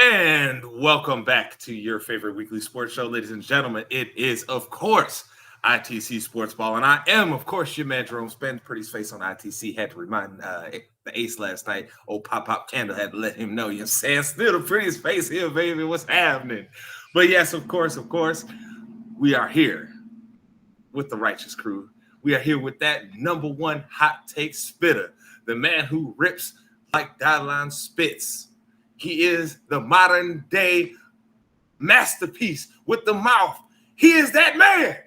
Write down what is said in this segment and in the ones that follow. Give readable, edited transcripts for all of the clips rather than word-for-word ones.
And welcome back to your favorite weekly sports show, ladies and gentlemen. It is, of course, ITC Sportsball. And I am, of course, your man, Jerome. Spend Pretty's face on ITC. Had to remind the ace last night. Old Pop Candle had to let him know. You know what I'm saying? Still the prettiest face here, baby. What's happening? But yes, of course, we are here with the righteous crew. We are here with that number one hot take spitter, the man who rips like Dylon spits. He is the modern day masterpiece with the mouth. He is that man.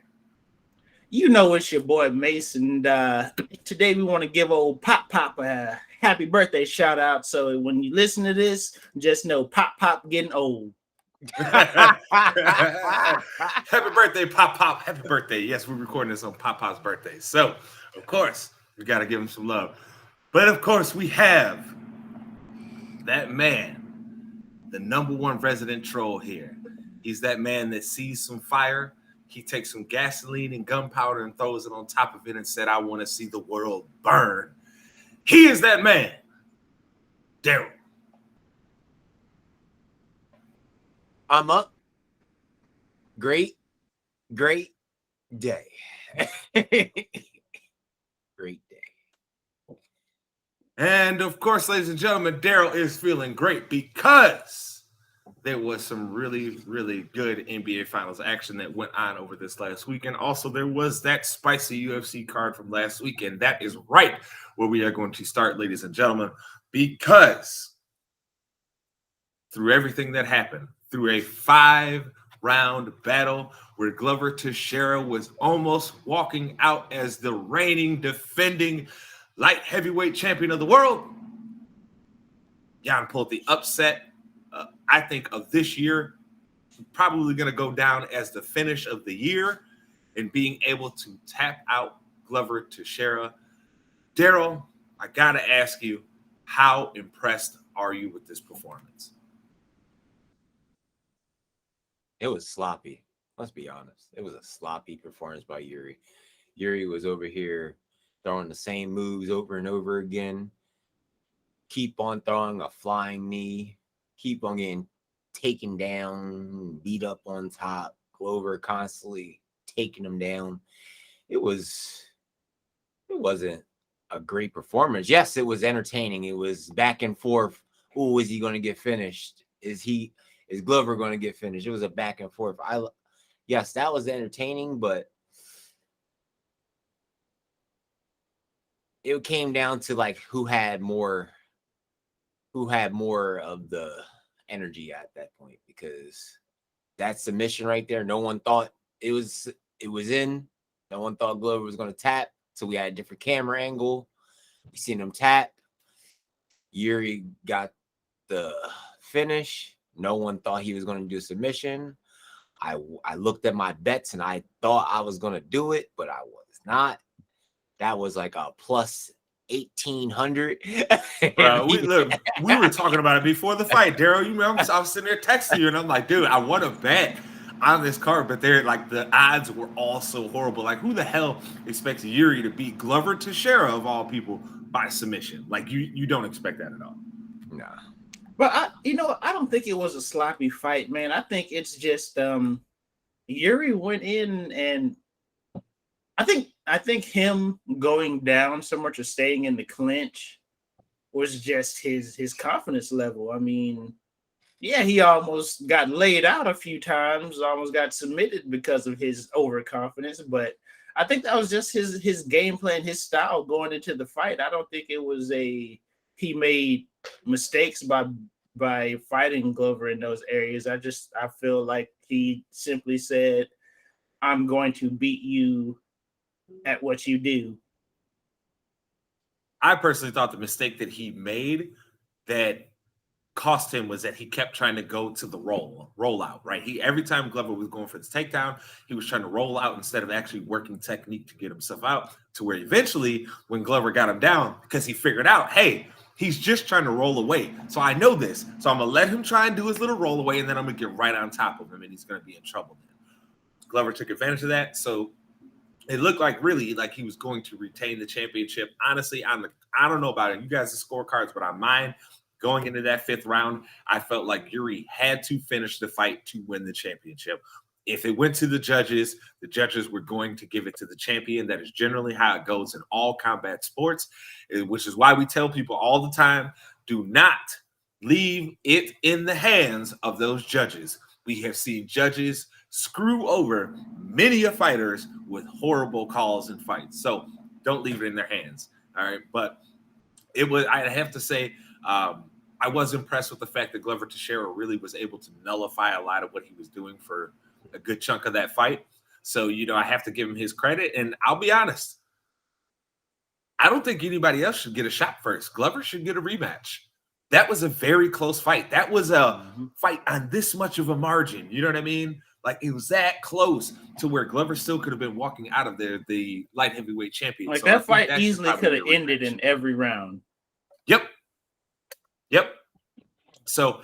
You know it's your boy Mason. Today we want to give old Pop a happy birthday shout out. So when you listen to this, just know Pop getting old. Happy birthday, Pop. Happy birthday. Yes, we're recording this on Pop's birthday. So, of course, we got to give him some love. But, of course, we have that man, the number one resident troll here. He's that man that sees some fire. He takes some gasoline and gunpowder and throws it on top of it and said, I want to see the world burn. He is that man, Darrell. I'm up. Great day. Great day. And of course, ladies and gentlemen, Darrell is feeling great because there was some really, really good NBA Finals action that went on over this last weekend. Also, there was that spicy UFC card from last weekend. That is right where we are going to start, ladies and gentlemen, because through everything that happened, through a 5-round battle where Glover Teixeira was almost walking out as the reigning, defending light heavyweight champion of the world. Jan pulled the upset, I think, of this year. Probably going to go down as the finish of the year and being able to tap out Glover Teixeira. Darrell, I got to ask you, how impressed are you with this performance? It was sloppy. Let's be honest. It was a sloppy performance by Juri. Juri was over here throwing the same moves over and over again. Keep on throwing a flying knee. Keep on getting taken down, beat up on top. Glover constantly taking him down. It wasn't a great performance. Yes, it was entertaining. It was back and forth. Oh, is he going to get finished? Is Glover going to get finished? It was a back and forth. Yes, that was entertaining, but it came down to like who had more of the energy at that point, because that submission right there, no one thought it was in. No one thought Glover was going to tap. So we had a different camera angle. We seen him tap. Juri got the finish. No one thought he was going to do a submission. I looked at my bets and I thought I was going to do it, but I was not. That was like a plus 1,800. Bro, we were talking about it before the fight, Darrell. You remember, I was sitting there texting you, and I'm like, dude, I want to bet on this card, but they're like the odds were all so horrible. Like, who the hell expects Juri to beat Glover Teixeira of all people by submission? Like, you don't expect that at all. Nah. But I don't think it was a sloppy fight, man. I think it's just Juri went in, and I think him going down so much or staying in the clinch was just his confidence level. I mean, yeah, he almost got laid out a few times, almost got submitted because of his overconfidence, but I think that was just his game plan, his style going into the fight. I don't think it was he made mistakes by fighting Glover in those areas. I feel like he simply said, I'm going to beat you at what you do. I personally thought the mistake that he made that cost him was that he kept trying to go to the roll out, right? Every time Glover was going for this takedown, he was trying to roll out instead of actually working technique to get himself out, to where eventually when Glover got him down, because he figured out, hey, he's just trying to roll away. So I know this. So I'm going to let him try and do his little roll away, and then I'm going to get right on top of him, and he's going to be in trouble then. Glover took advantage of that. So it looked like really like he was going to retain the championship. Honestly, I don't know about it. You guys' scorecards, but on mine, going into that 5th round, I felt like Juri had to finish the fight to win the championship. If it went to the judges were going to give it to the champion. That is generally how it goes in all combat sports, which is why we tell people all the time, do not leave it in the hands of those judges. We have seen judges screw over many of fighters with horrible calls in fights. So don't leave it in their hands. All right. But I have to say, I was impressed with the fact that Glover Teixeira really was able to nullify a lot of what he was doing for a good chunk of that fight. So, I have to give him his credit. And I'll be honest, I don't think anybody else should get a shot first. Glover should get a rematch. That was a very close fight. That was a fight on this much of a margin. You know what I mean? Like, it was that close to where Glover still could have been walking out of there the light heavyweight champion. Like, so that fight easily could have ended in every round. Yep. So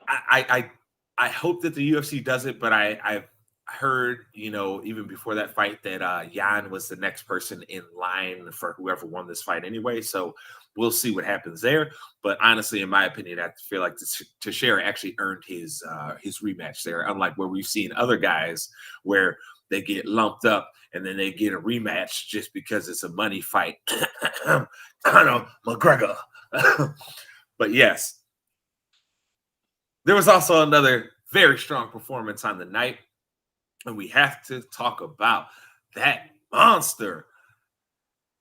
I hope that the UFC does it, but I've heard, even before that fight that Jan was the next person in line for whoever won this fight anyway. So we'll see what happens there. But honestly, in my opinion, I feel like Teixeira actually earned his rematch there, unlike where we've seen other guys where they get lumped up and then they get a rematch just because it's a money fight. Conor McGregor. But yes, there was also another very strong performance on the night. And we have to talk about that monster,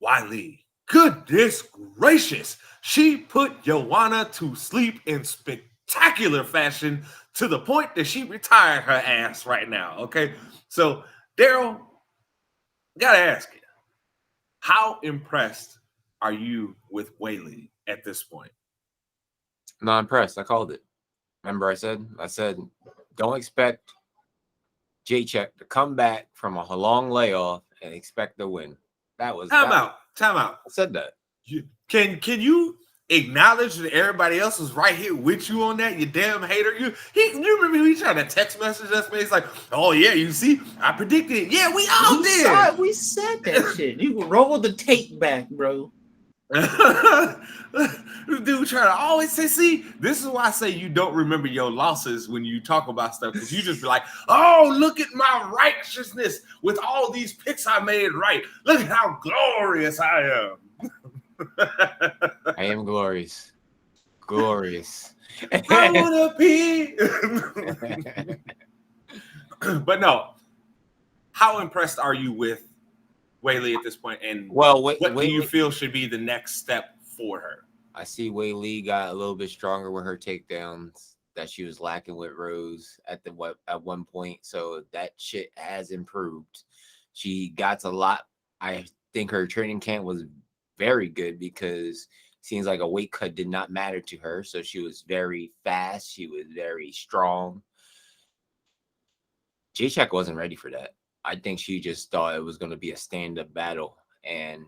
Wiley. Goodness gracious. She put Joanna to sleep in spectacular fashion to the point that she retired her ass right now. Okay. So, Darrell, gotta ask you, how impressed are you with Wiley at this point? Not impressed. I called it. Remember, I said, don't expect Jacek to come back from a long layoff and expect to win. Time out. I said that. Can you acknowledge that everybody else was right here with you on that? You damn hater. You remember he tried to text message us, man? He's like, oh yeah, you see, I predicted it. Yeah, we all did. We said that shit. You can roll the tape back, bro. Dude trying to always say, see, this is why I say you don't remember your losses when you talk about stuff, because you just be like, oh, look at my righteousness with all these picks I made right. Look at how glorious I am. I am glorious. I wanna be. But no, how impressed are you with Weili at this point, and what do you feel should be the next step for her? I see Weili got a little bit stronger with her takedowns that she was lacking with Rose at one point, so that shit has improved. She got a lot. I think her training camp was very good because it seems like a weight cut did not matter to her, so she was very fast. She was very strong. Jacek wasn't ready for that. I think she just thought it was going to be a stand-up battle, and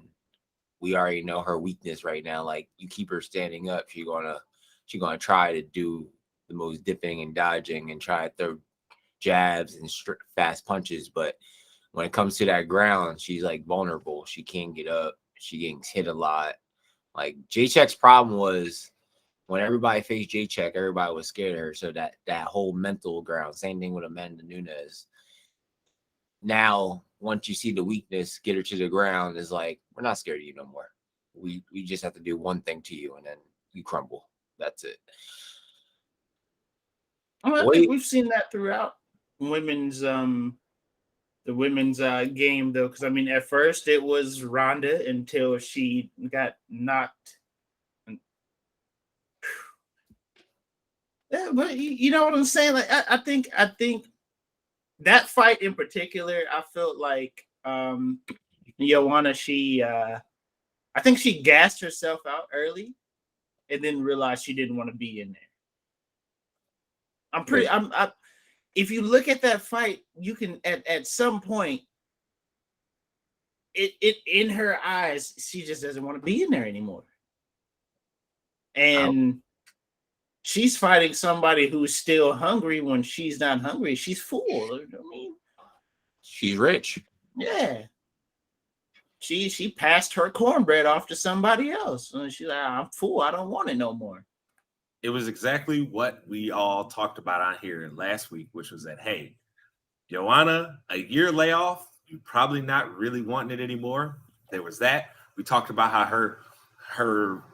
we already know her weakness right now. Like, you keep her standing up, she's gonna try to do the most dipping and dodging and try to throw jabs and fast punches. But when it comes to that ground, she's like vulnerable. She can't get up. She gets hit a lot. Like, Jacek's problem was when everybody faced Jacek, everybody was scared of her. So that whole mental ground. Same thing with Amanda Nunes. Now, once you see the weakness, get her to the ground, is like, we're not scared of you no more. We just have to do one thing to you, and then you crumble. That's it. I think we've seen that throughout women's the women's game, though, because I mean, at first it was Ronda until she got knocked. Yeah, but you know what I'm saying? Like, I think that fight in particular, I felt like Joanna, I think she gassed herself out early and then realized she didn't want to be in there. If you look at that fight, you can at some point it in her eyes, she just doesn't want to be in there anymore. And she's fighting somebody who's still hungry when she's not hungry. She's full. I mean, she's rich. Yeah. She passed her cornbread off to somebody else. And she's like, I'm full. I don't want it no more. it was exactly what we all talked about on here last week, which was that, hey, Joanna, a year layoff, you're probably not really wanting it anymore. There was that. We talked about how her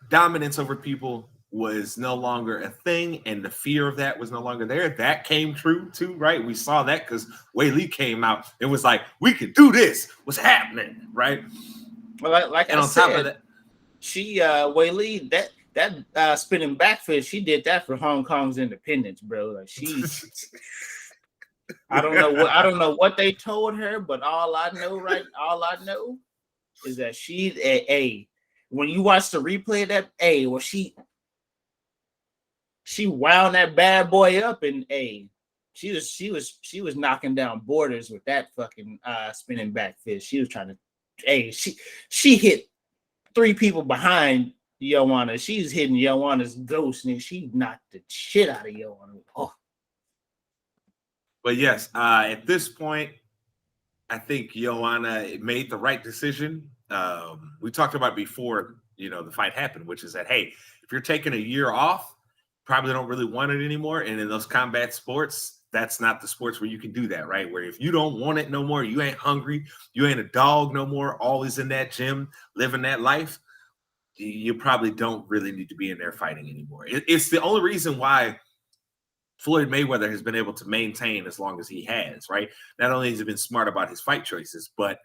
dominance over people was no longer a thing, and the fear of that was no longer there. That came true too, right? We saw that because Wei Lee came out and was like, "We could do this. What's happening?" Right? Well, like And I on top said, of that, she Wei Lee, that spinning backfish, she did that for Hong Kong's independence, bro. Like I don't know what they told her, but all I know is that she's a when you watch the replay of that she wound that bad boy up and she was knocking down borders with that fucking spinning back fish. She was trying to she hit 3 people behind Joanna. She's hitting Joanna's ghost and she knocked the shit out of Joanna. Oh. But yes, at this point, I think Joanna made the right decision. We talked about before, the fight happened, which is that, hey, if you're taking a year off, probably don't really want it anymore. And in those combat sports, that's not the sports where you can do that, right? Where if you don't want it no more, you ain't hungry, you ain't a dog no more, always in that gym, living that life, you probably don't really need to be in there fighting anymore. It's the only reason why Floyd Mayweather has been able to maintain as long as he has, right? Not only has he been smart about his fight choices, but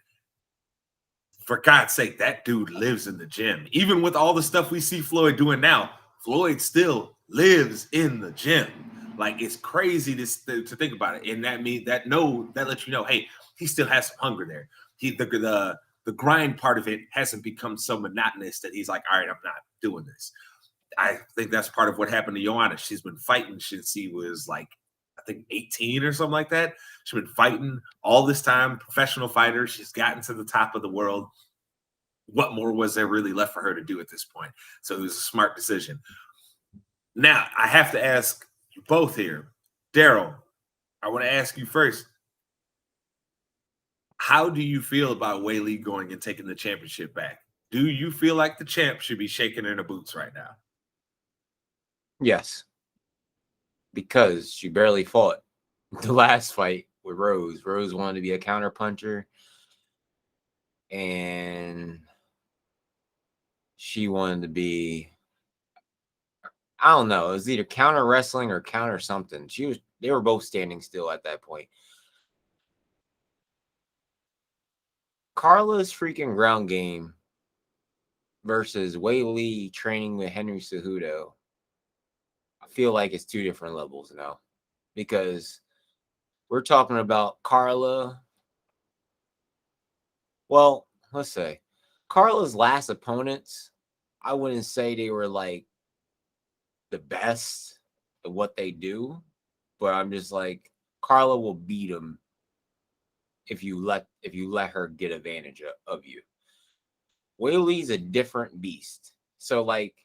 for God's sake, that dude lives in the gym. Even with all the stuff we see Floyd doing now, Floyd still lives in the gym. Like, it's crazy to think about it. And that means that lets you know, hey, he still has some hunger there. The grind part of it hasn't become so monotonous that he's like, all right, I'm not doing this. I think that's part of what happened to Joanna. She's been fighting since he was like, I think 18 or something like that. She's been fighting all this time, professional fighter. She's gotten to the top of the world. What more was there really left for her to do at this point? So it was a smart decision. Now, I have to ask you both here. Darrell, I want to ask you first. How do you feel about Wei Lee going and taking the championship back? Do you feel like the champ should be shaking in her boots right now? Yes. Because she barely fought the last fight with Rose. Rose wanted to be a counter puncher. And she wanted to be, I don't know, it was either counter wrestling or counter something. They were both standing still at that point. Carla's freaking ground game versus Wei Lee training with Henry Cejudo, I feel like it's 2 different levels now, because we're talking about Carla. Well, let's say Carla's last opponents, I wouldn't say they were like the best at what they do, but I'm just like, Carla will beat them if you let her get advantage of you. Wei Lee's a different beast. So like,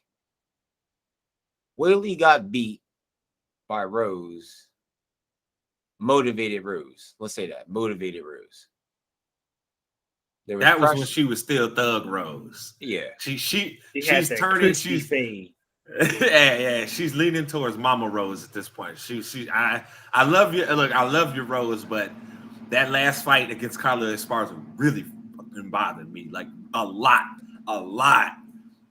Wei Lee got beat by Rose, motivated Rose. Let's say that, motivated Rose. That was when she was still Thug Rose. Yeah. She's turning. She's fade. Yeah. She's leaning towards Mama Rose at this point. I love you. Look, I love your Rose, but that last fight against Carla Esparza really fucking bothered me. Like a lot.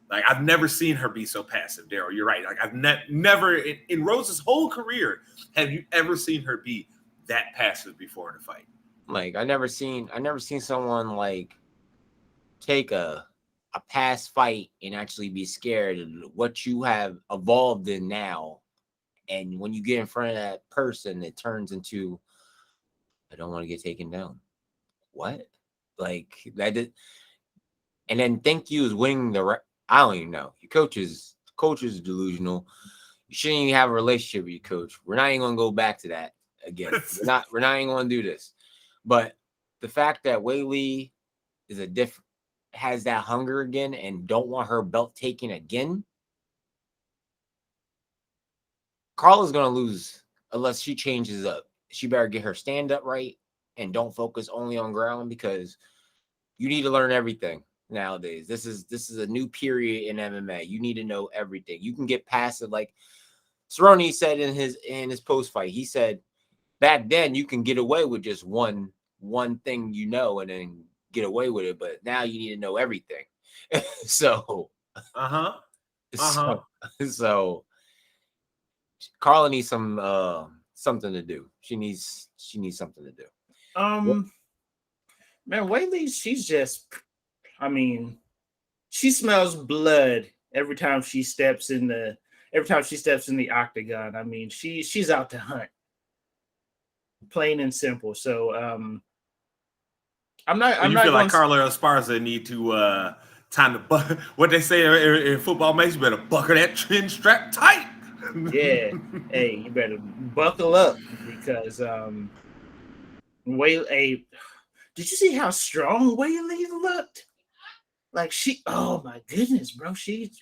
Like, I've never seen her be so passive, Darrell. You're right. Like, I've never in Rose's whole career have you ever seen her be that passive before in a fight. Like, I never seen someone like take a past fight and actually be scared of what you have evolved in now. And when you get in front of that person, it turns into, I don't want to get taken down. What? Like, that did. And then think you is winning I don't even know. Your coach is delusional. You shouldn't even have a relationship with your coach. We're not even gonna go back to that again. We're not even gonna do this. But the fact that Wei Lee is has that hunger again and don't want her belt taken again, Carla's gonna lose unless she changes up. She better get her stand up right and don't focus only on ground, because you need to learn everything. nowadays. This is a new period in MMA. You need to know everything. You can get past it, like Cerrone said in his post fight. He said back then you can get away with just one thing, and then get away with it, but now you need to know everything. So so Carla needs some something to do. She needs something to do. Man, Whaley, she's just, I mean, she smells blood every time she steps in the octagon. I mean, she's out to hunt. Plain and simple. So I'm not feel like going Carla Esparza need to time to what they say in football, Mase, you better buckle that chin strap tight. Yeah. Hey, you better buckle up because Whaley, did you see how strong Whaley looked? Like oh my goodness, bro. She's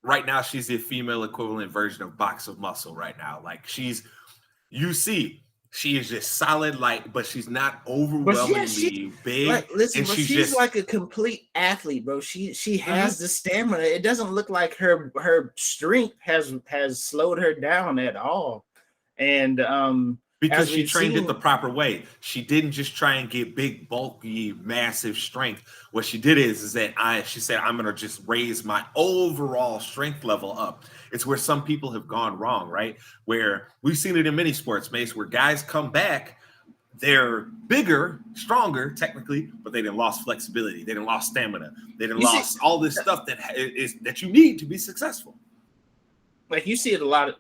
right now she's the female equivalent version of Box of Muscle right now. Like she is just solid, but she's not overwhelmingly big. Like, listen, and bro, she's just like a complete athlete, bro. She has the stamina. It doesn't look like her strength has slowed her down at all. And because she trained it the proper way. She didn't just try and get big, bulky, massive strength. What she did is that she said, I'm going to just raise my overall strength level up. It's where some people have gone wrong, right? Where we've seen it in many sports, Mase, where guys come back, they're bigger, stronger, technically, but they didn't lost flexibility. They didn't lost stamina. They didn't lost all this stuff that you need to be successful. Like you see it a lot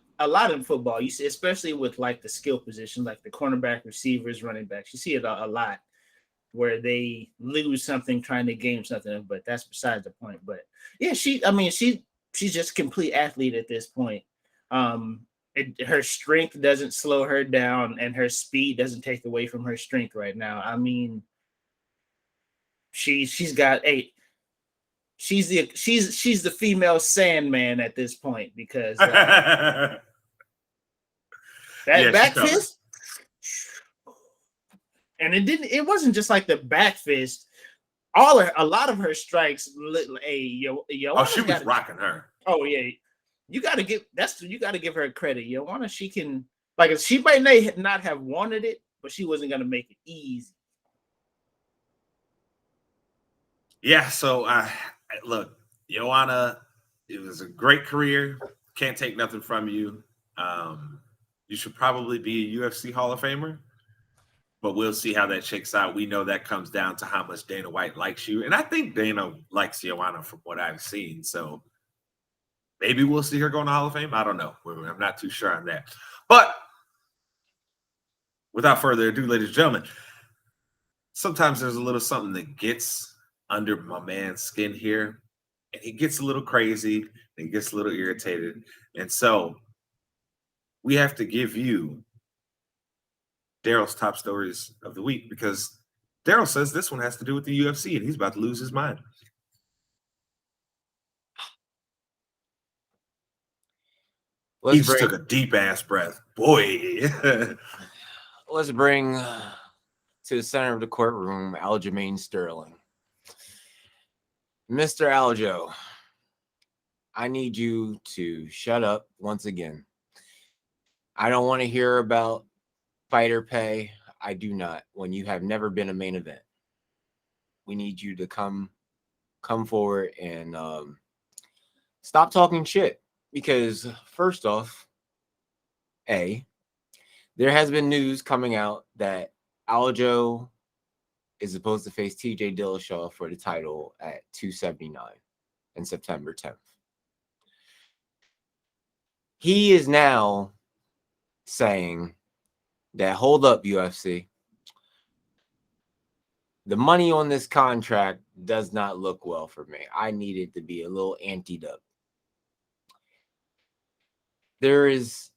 in football. You see, especially with like the skill position, like the cornerback, receivers, running backs. You see it a lot where they lose something trying to gain something, but that's besides the point. But yeah, she's just a complete athlete at this point. Her strength doesn't slow her down, and her speed doesn't take away from her strength right now. I mean, she's the female Sandman at this point because that back fist, and it wasn't just like the back fist. A lot of her strikes. She was rocking her. Oh yeah, you got to give her credit. Joanna, she can, like, she might not have wanted it, but she wasn't gonna make it easy. Yeah. So look, Joanna, it was a great career. Can't take nothing from you. You should probably be a UFC Hall of Famer, but we'll see how that shakes out. We know that comes down to how much Dana White likes you. And I think Dana likes Joanna from what I've seen. So maybe we'll see her go in the Hall of Fame. I don't know. I'm not too sure on that. But without further ado, ladies and gentlemen, sometimes there's a little something that gets under my man's skin here. And he gets a little crazy. And he gets a little irritated. And so we have to give you Darrell's top stories of the week because Darrell says this one has to do with the UFC and he's about to lose his mind. He just took a deep ass breath. Boy. Let's bring to the center of the courtroom Aljamain Sterling. Mr. Aljo, I need you to shut up once again. I don't want to hear about fighter pay. I do not. When you have never been a main event, we need you to come forward and stop talking shit. Because first off, there has been news coming out that Aljo is supposed to face TJ Dillashaw for the title at 279 on September 10th. He is now saying that, hold up, UFC. The money on this contract does not look well for me. I need it to be a little anteed up. There is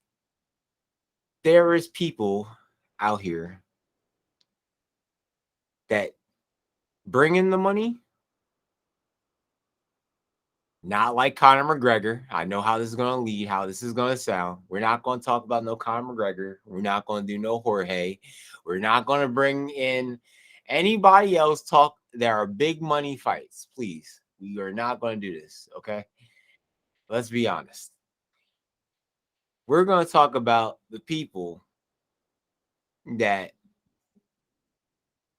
people out here that bring in the money, not like Conor McGregor. I know how this is going to lead, how this is going to sound. We're not going to talk about no Conor McGregor. We're not going to do no Jorge. We're not going to bring in Anybody else talk? There are big money fights. Please, we are not going to do this. Okay, let's be honest. We're going to talk about the people that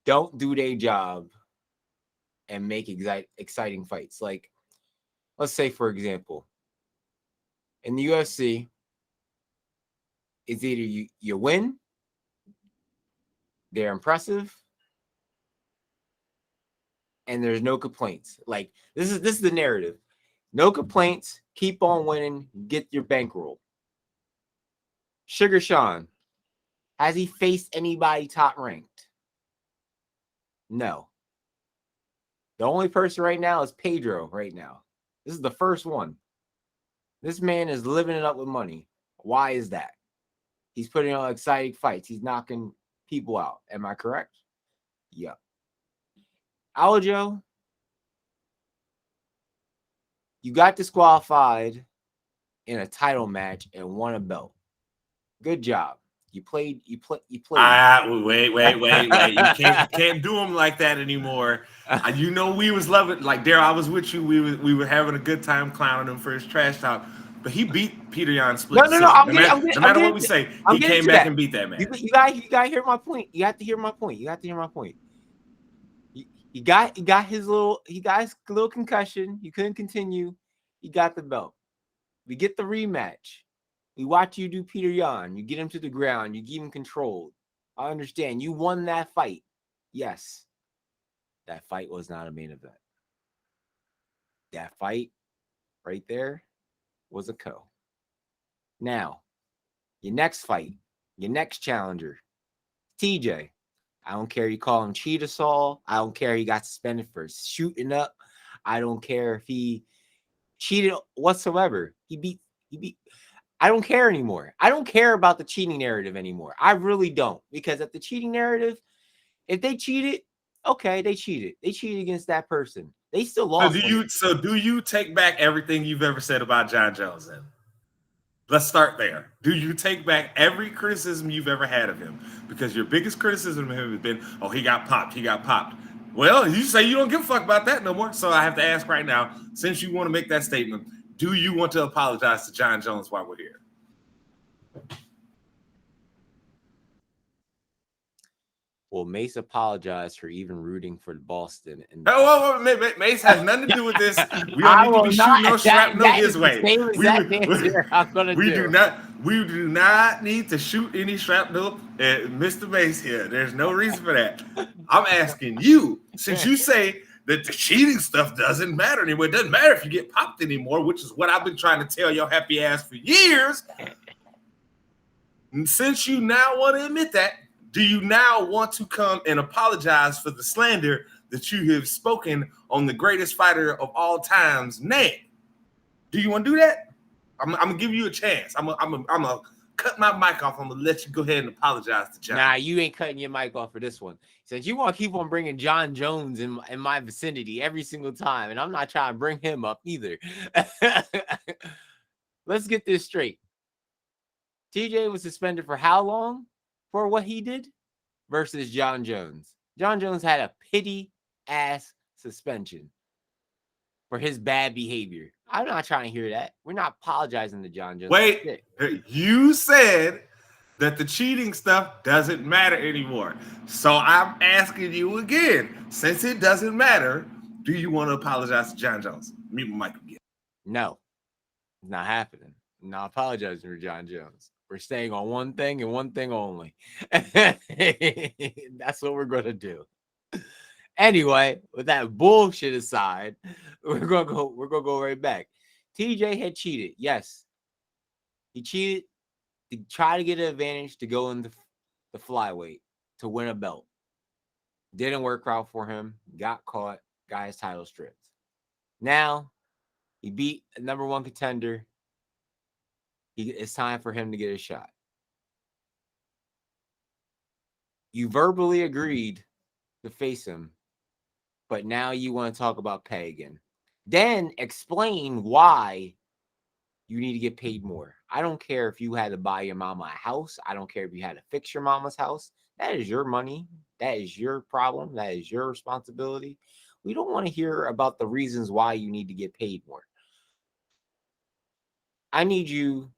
don't do their job and make exciting fights. Like, let's say, for example, in the UFC, it's either you win, they're impressive, and there's no complaints. Like, this is the narrative. No complaints, keep on winning, get your bankroll. Sugar Sean, has he faced anybody top ranked? No. The only person right now is Pedro right now. This is the first one. This man is living it up with money. Why is that? He's putting on exciting fights. He's knocking people out. Am I correct? Yep. Aljo, you got disqualified in a title match and won a belt. Good job. You played. Wait. You can't do them like that anymore. You know, we was loving, like, Darrell, I was with you. We were having a good time clowning him for his trash talk. But he beat Peter Yan split. No. No matter what we say, he came back and beat that man. You gotta hear my point. You have to hear my point. He got his little concussion. He couldn't continue. He got the belt. We get the rematch. We watch you do Peter Yan. You get him to the ground. You keep him controlled. I understand. You won that fight. Yes. That fight was not a main event. That fight right there was a co. Now, your next fight, your next challenger, TJ. I don't care. You call him cheetah Saul. I don't care. He got suspended for shooting up. I don't care if he cheated whatsoever. He beat. I don't care anymore. I don't care about the cheating narrative anymore. I really don't. Because if the cheating narrative, if they cheated, okay, they cheated. They cheated against that person. They still lost. So do you take back everything you've ever said about Jon Jones then? Let's start there. Do you take back every criticism you've ever had of him? Because your biggest criticism of him has been, oh, he got popped. Well, you say you don't give a fuck about that no more. So I have to ask right now, since you want to make that statement, do you want to apologize to Jon Jones while we're here? Well, Mase apologized for even rooting for Boston. And Mase has nothing to do with this. We don't need to be shooting no shrapnel his way. We do not need to shoot any shrapnel at Mr. Mase here. There's no reason for that. I'm asking you, since you say that the cheating stuff doesn't matter anymore. It doesn't matter if you get popped anymore, which is what I've been trying to tell your happy ass for years. And since you now want to admit that, do you now want to come and apologize for the slander that you have spoken on the greatest fighter of all time's name? Do you want to do that? I'm gonna give you a chance. I'm gonna cut my mic off. I'm gonna let you go ahead and apologize to Jon. Nah, you ain't cutting your mic off for this one. Since you want to keep on bringing Jon Jones in my vicinity every single time, and I'm not trying to bring him up either. Let's get this straight. TJ was suspended for how long for what he did versus Jon Jones. Jon Jones had a pity ass suspension for his bad behavior. I'm not trying to hear that. We're not apologizing to Jon Jones. Wait, you said that the cheating stuff doesn't matter anymore. So I'm asking you again, since it doesn't matter, do you want to apologize to Jon Jones? Mute my mic again. No, it's not happening. I'm not apologizing for Jon Jones. We're staying on one thing and one thing only. That's what we're going to do. Anyway, with that bullshit aside, we're gonna go right back. TJ had cheated. Yes. He cheated to try to get an advantage to go in the flyweight to win a belt. Didn't work out for him. Got caught. Got his title stripped. Now he beat a number one contender. It's time for him to get a shot. You verbally agreed to face him, but now you want to talk about pay again. Then explain why you need to get paid more. I don't care if you had to buy your mama a house. I don't care if you had to fix your mama's house. That is your money. That is your problem. That is your responsibility. We don't want to hear about the reasons why you need to get paid more. I need you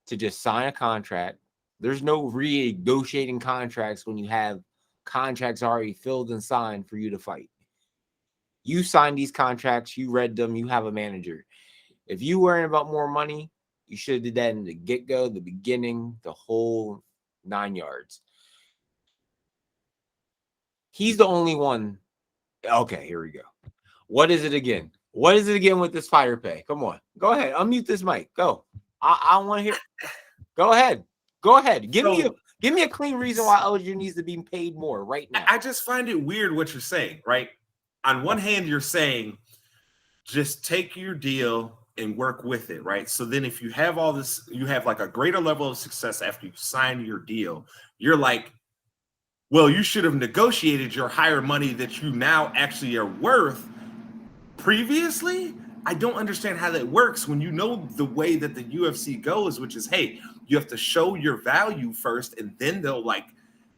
to just sign a contract. There's no renegotiating contracts when you have contracts already filled and signed for you to fight. You signed these contracts, you read them, you have a manager. If you worrying about more money, you should have did that in the get-go, the beginning, the whole 9 yards. He's the only one. Okay, here we go. What is it again? What is it again with this fighter pay? Come on. Go ahead. Unmute this mic. Go. I want to hear. Go ahead. Go ahead. Give me a clean reason why LSU needs to be paid more right now. I just find it weird what you're saying, right? On one hand, you're saying just take your deal and work with it, right? So then if you have all this, you have like a greater level of success after you sign your deal, you're like, well, you should have negotiated your higher money that you now actually are worth previously. I don't understand how that works when you know the way that the UFC goes, which is, hey, you have to show your value first, and then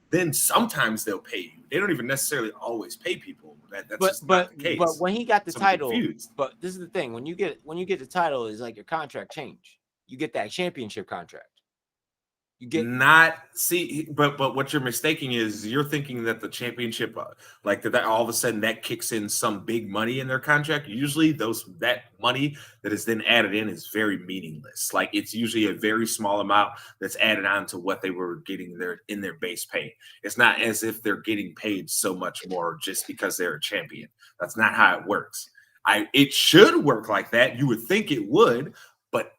then sometimes they'll pay you. They don't even necessarily always pay people. That's not the case. But when he got the title, confused. But this is the thing: when you get the title, is like your contract change. You get that championship contract. You get but what you're mistaking is you're thinking that the championship, like that all of a sudden that kicks in some big money in their contract. Usually that money that is then added in is very meaningless. Like it's usually a very small amount that's added on to what they were getting in their base pay. It's not as if they're getting paid so much more just because they're a champion. That's not how it works. It should work like that. You would think it would, but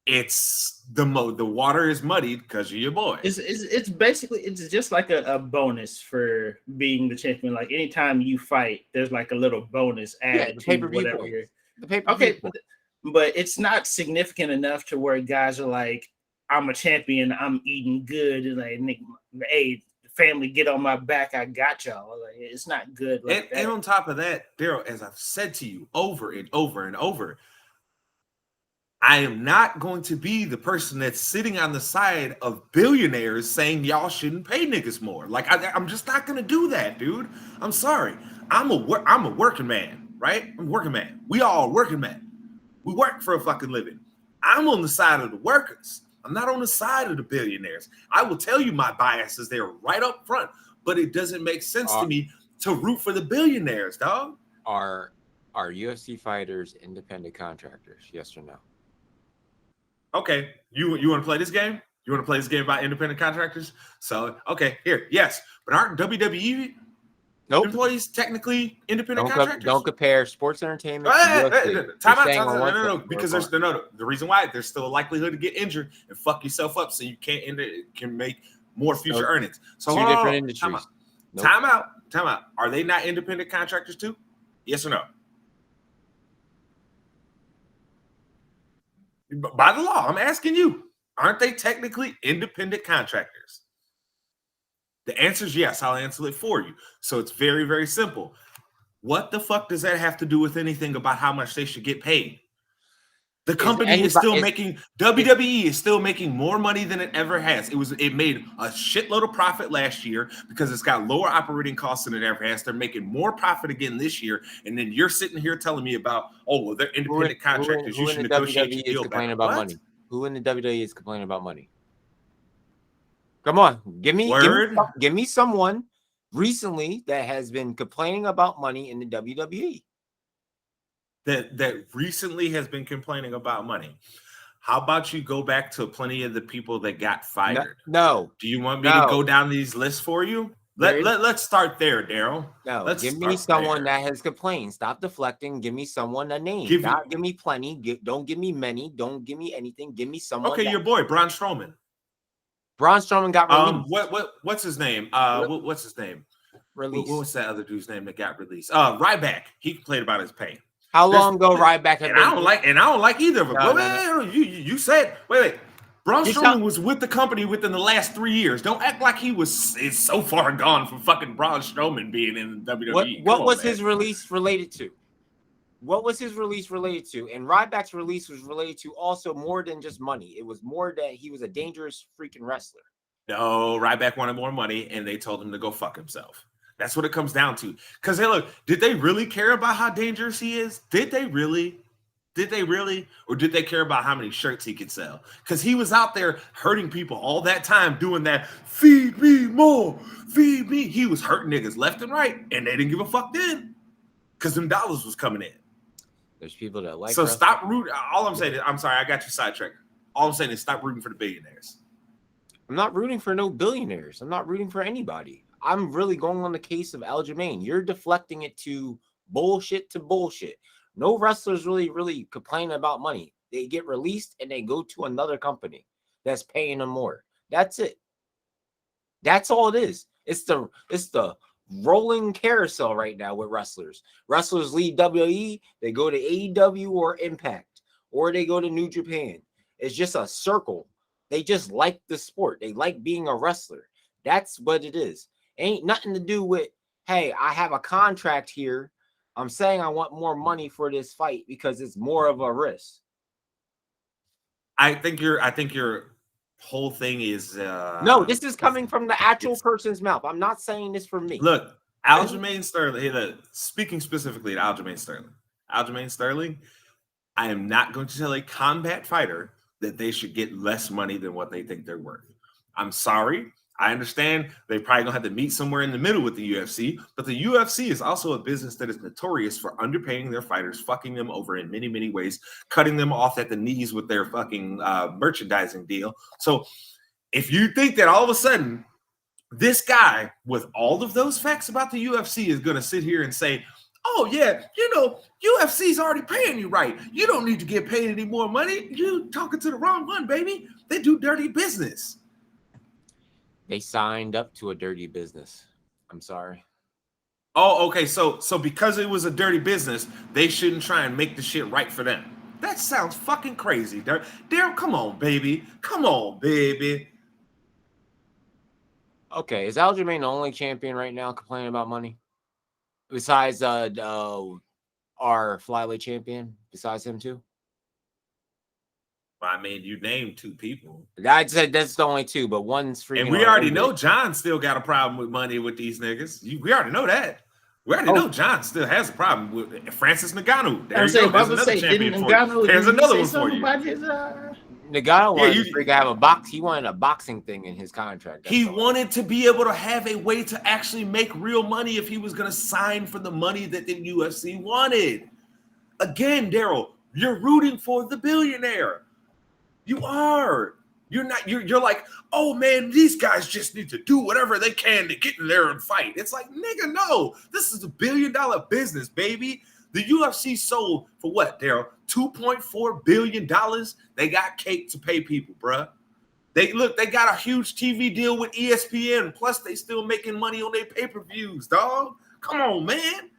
it's the water is muddied because of your boy. It's basically it's just like a bonus for being the champion. Like anytime you fight, there's like a little bonus added to whatever you're. Okay, but it's not significant enough to where guys are like, I'm a champion, I'm eating good, and like, hey, family, get on my back, I got y'all. Like, it's not good. Like and on top of that, Darrell, as I've said to you over and over and over, I am not going to be the person that's sitting on the side of billionaires saying y'all shouldn't pay niggas more. Like I'm just not going to do that, dude. I'm sorry. I'm a working man, right? I'm a working man. We all working men. We work for a fucking living. I'm on the side of the workers. I'm not on the side of the billionaires. I will tell you my biases there right up front, but it doesn't make sense to me to root for the billionaires, dog. Are UFC fighters independent contractors? Yes or no? Okay, you want to play this game? You want to play this game about independent contractors? So, okay, here, yes. But aren't WWE employees technically independent contractors? Don't compare sports entertainment. Time out. No. Because there's the reason why there's still a likelihood to get injured and fuck yourself up, so you can make more future earnings. So two different industries. Time out. Are they not independent contractors too? Yes or no? By the law, I'm asking you, aren't they technically independent contractors? The answer is yes. I'll answer it for you. So it's very, very simple. What the fuck does that have to do with anything about how much they should get paid? The company is still making, WWE is still making more money than it ever has. It made a shitload of profit last year because it's got lower operating costs than it ever has. They're making more profit again this year. And then you're sitting here telling me about, well, they're independent contractors. You should negotiate your deal better. About money. Who in the WWE is complaining about money? Come on, give me someone recently that has been complaining about money in the WWE. That recently has been complaining about money. How about you go back to plenty of the people that got fired? No. Do you want me to go down these lists for you? Let's start there, Darrell. No. Give me someone that has complained. Stop deflecting. Give me someone a name. Give me plenty. Don't give me many. Don't give me anything. Give me someone. Okay, your boy Braun Strowman. Braun Strowman got released. What's his name? What's his name? Released. What was that other dude's name that got released? Ryback. He complained about his pay. How long ago Ryback had been? I don't like either of them. No. You said wait. Braun Strowman was with the company within the last 3 years. Don't act like is so far gone from fucking Braun Strowman being in the WWE. What was his release related to? What was his release related to? And Ryback's release was related to also more than just money. It was more that he was a dangerous freaking wrestler. No, Ryback wanted more money, and they told him to go fuck himself. That's what it comes down to. Because, hey, look, did they really care about how dangerous he is? Did they really? Did they really? Or did they care about how many shirts he could sell? Because he was out there hurting people all that time doing that, feed me more, feed me. He was hurting niggas left and right, and they didn't give a fuck then because them dollars was coming in. There's people that like. So stop rooting. All I'm saying is, I'm sorry, I got you sidetracked. All I'm saying is stop rooting for the billionaires. I'm not rooting for no billionaires. I'm not rooting for anybody. I'm really going on the case of Aljamain. You're deflecting it to bullshit. No wrestlers really complain about money. They get released and they go to another company that's paying them more. That's it. That's all it is. It's the rolling carousel right now with wrestlers. Wrestlers leave WWE, they go to AEW or Impact, or they go to New Japan. It's just a circle. They just like the sport. They like being a wrestler. That's what it is. Ain't nothing to do with, hey, I have a contract here. I'm saying I want more money for this fight because it's more of a risk. I think your whole thing is no, this is coming from the actual person's mouth. I'm not saying this for me. Look, Aljamain Sterling, speaking specifically to Aljamain Sterling, I am not going to tell a combat fighter that they should get less money than what they think they're worth. I'm sorry. I understand they probably gonna have to meet somewhere in the middle with the UFC, but the UFC is also a business that is notorious for underpaying their fighters, fucking them over in many, many ways, cutting them off at the knees with their fucking merchandising deal. So if you think that all of a sudden this guy with all of those facts about the UFC is gonna sit here and say, oh yeah, UFC's already paying you right. You don't need to get paid any more money. You talking to the wrong one, baby. They do dirty business. They signed up to a dirty business. I'm sorry. Oh, okay. So because it was a dirty business, they shouldn't try and make the shit right for them. That sounds fucking crazy. Darrell, come on, baby. Come on, baby. Okay, is Aljamain the only champion right now complaining about money? Besides our flyweight champion, besides him too? I mean, you named two people. I said that's the only two, but one's freaking. And we already know John still got a problem with money with these niggas. We already know that. We already know John still has a problem with Francis Ngannou. There's another champion for you. There's another one for you. Ngannou wanted to have a box. He wanted a boxing thing in his contract. He wanted to be able to have a way to actually make real money if he was going to sign for the money that the UFC wanted. Again, Darrell, you're rooting for the billionaire. You are. You're not. You're like, oh man, these guys just need to do whatever they can to get in there and fight. It's like, nigga, no. This is $1 billion business, baby. The UFC sold for what, Darrell? $2.4 billion. They got cake to pay people, bruh. They got a huge TV deal with ESPN. Plus, they still making money on their pay-per-views, dog. Come on, man.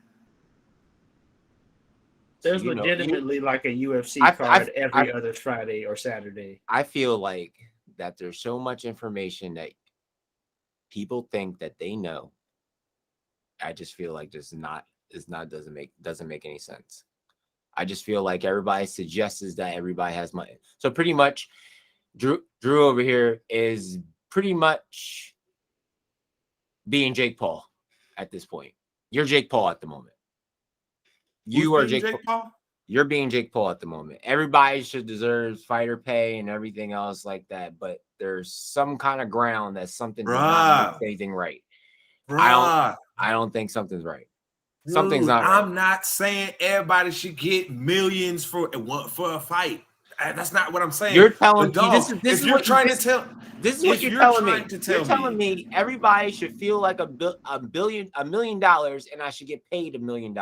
There's legitimately like a UFC card every other Friday or Saturday. I feel like that there's so much information that people think that they know. I just feel like doesn't make any sense. I just feel like everybody suggests that everybody has money. So pretty much, Drew over here is pretty much being Jake Paul at this point. You're Jake Paul at the moment. You are Jake Paul. You're being Jake Paul at the moment. Everybody should deserve fighter pay and everything else like that, but there's some kind of ground that something does not make anything right. I don't think something's right. Something's not right. I'm not saying everybody should get millions for a fight. That's not what I'm saying. You're telling me this is what you're telling me everybody should feel like $1 million, and I should get paid $1 million.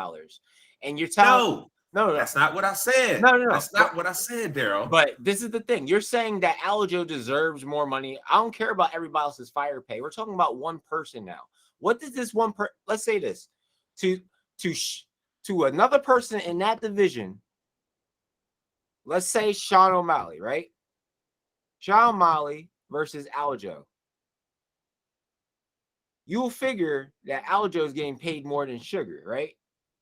And you're telling no, that's not what I said. No. That's not what I said, Darrell. But this is the thing. You're saying that Aljo deserves more money. I don't care about everybody else's fire pay. We're talking about one person now. What does this one person? Let's say this to another person in that division. Let's say Sean O'Malley, right? Sean O'Malley versus Aljo. You'll figure that Aljo is getting paid more than Sugar, right?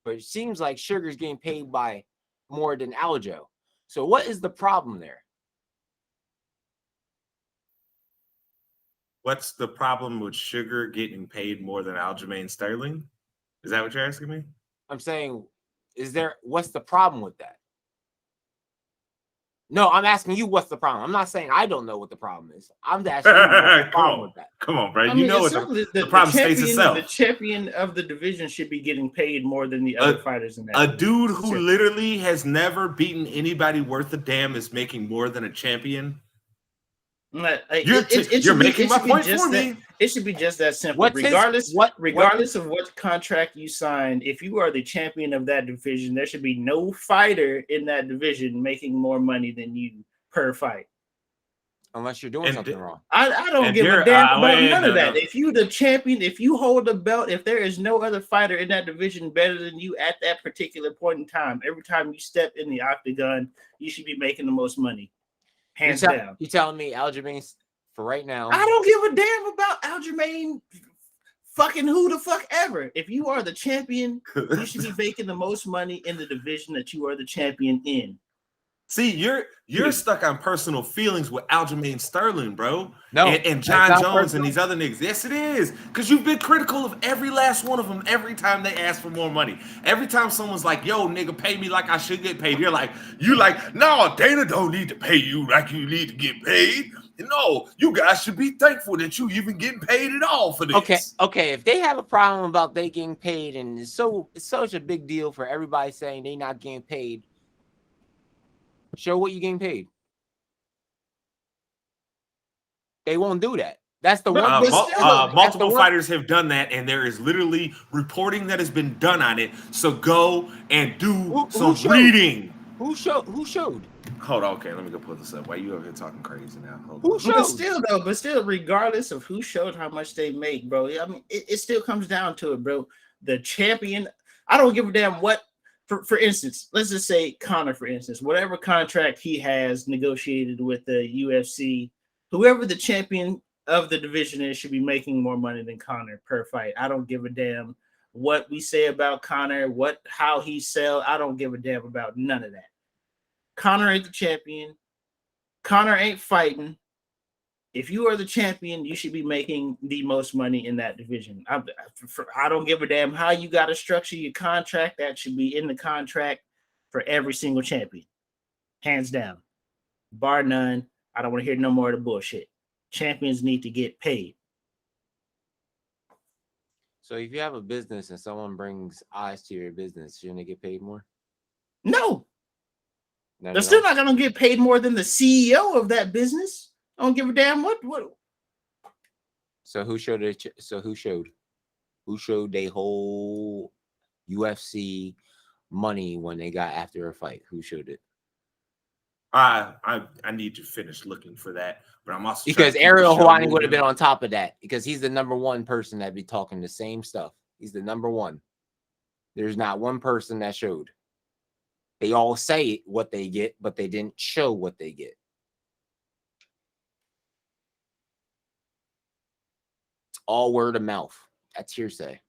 But it seems like Sugar's getting paid by more than Aljo. So what is the problem there? What's the problem with Sugar getting paid more than Aljamain Sterling? Is that what you're asking me? I'm saying, what's the problem with that? No, I'm asking you what's the problem. I'm not saying I don't know what the problem is. I'm asking you what's the problem with that. Come on, bro. I You mean, know it's what certainly the problem states itself. The champion of the division should be getting paid more than the other fighters in that. A dude who literally has never beaten anybody worth a damn is making more than a champion. You're making my point for me. It should be just that simple. Regardless of what contract you sign, if you are the champion of that division, there should be no fighter in that division making more money than you per fight. Unless you're doing something wrong. I don't give a damn about none of that. If you're the champion, if you hold the belt, if there is no other fighter in that division better than you at that particular point in time, every time you step in the octagon, you should be making the most money. Hands down. You telling me Aljamain for right now? I don't give a damn about Aljamain fucking who the fuck ever. If you are the champion, you should be making the most money in the division that you are the champion in. See, you're stuck on personal feelings with Aljamain Sterling, bro. No, and John Jones and these other niggas. Yes, it is. Because you've been critical of every last one of them every time they ask for more money. Every time someone's like, yo, nigga, pay me like I should get paid. You like, no, Dana don't need to pay you like you need to get paid. No, you guys should be thankful that you even getting paid at all for this. Okay. If they have a problem about they getting paid, and it's such a big deal for everybody saying they not getting paid, show what you getting paid. They won't do that. That's the one. Multiple fighters have done that, and there is literally reporting that has been done on it. So go and do some reading. Who showed? Hold on, okay, let me go pull this up. Why you over here talking crazy now? Who showed? But still, regardless of who showed how much they make, bro. I mean, it still comes down to it, bro. The champion. I don't give a damn what. For instance, let's just say Conor, for instance, whatever contract he has negotiated with the UFC, whoever the champion of the division is should be making more money than Conor per fight. I don't give a damn what we say about Conor, how he sell. I don't give a damn about none of that. Conor ain't the champion. Conor ain't fighting. If you are the champion, you should be making the most money in that division. I don't give a damn how you got to structure your contract. That should be in the contract for every single champion. Hands down. Bar none. I don't want to hear no more of the bullshit. Champions need to get paid. So if you have a business and someone brings eyes to your business, shouldn't they get paid more? No. They're still not going to get paid more than the CEO of that business. I don't give a damn what. So who showed it? Who showed they whole UFC money when they got after a fight? Who showed it? I need to finish looking for that, but I'm also because Ariel Helwani would have been on top of that because he's the number one person that'd be talking the same stuff. He's the number one. There's not one person that showed. They all say what they get, but they didn't show what they get. All word of mouth. That's hearsay.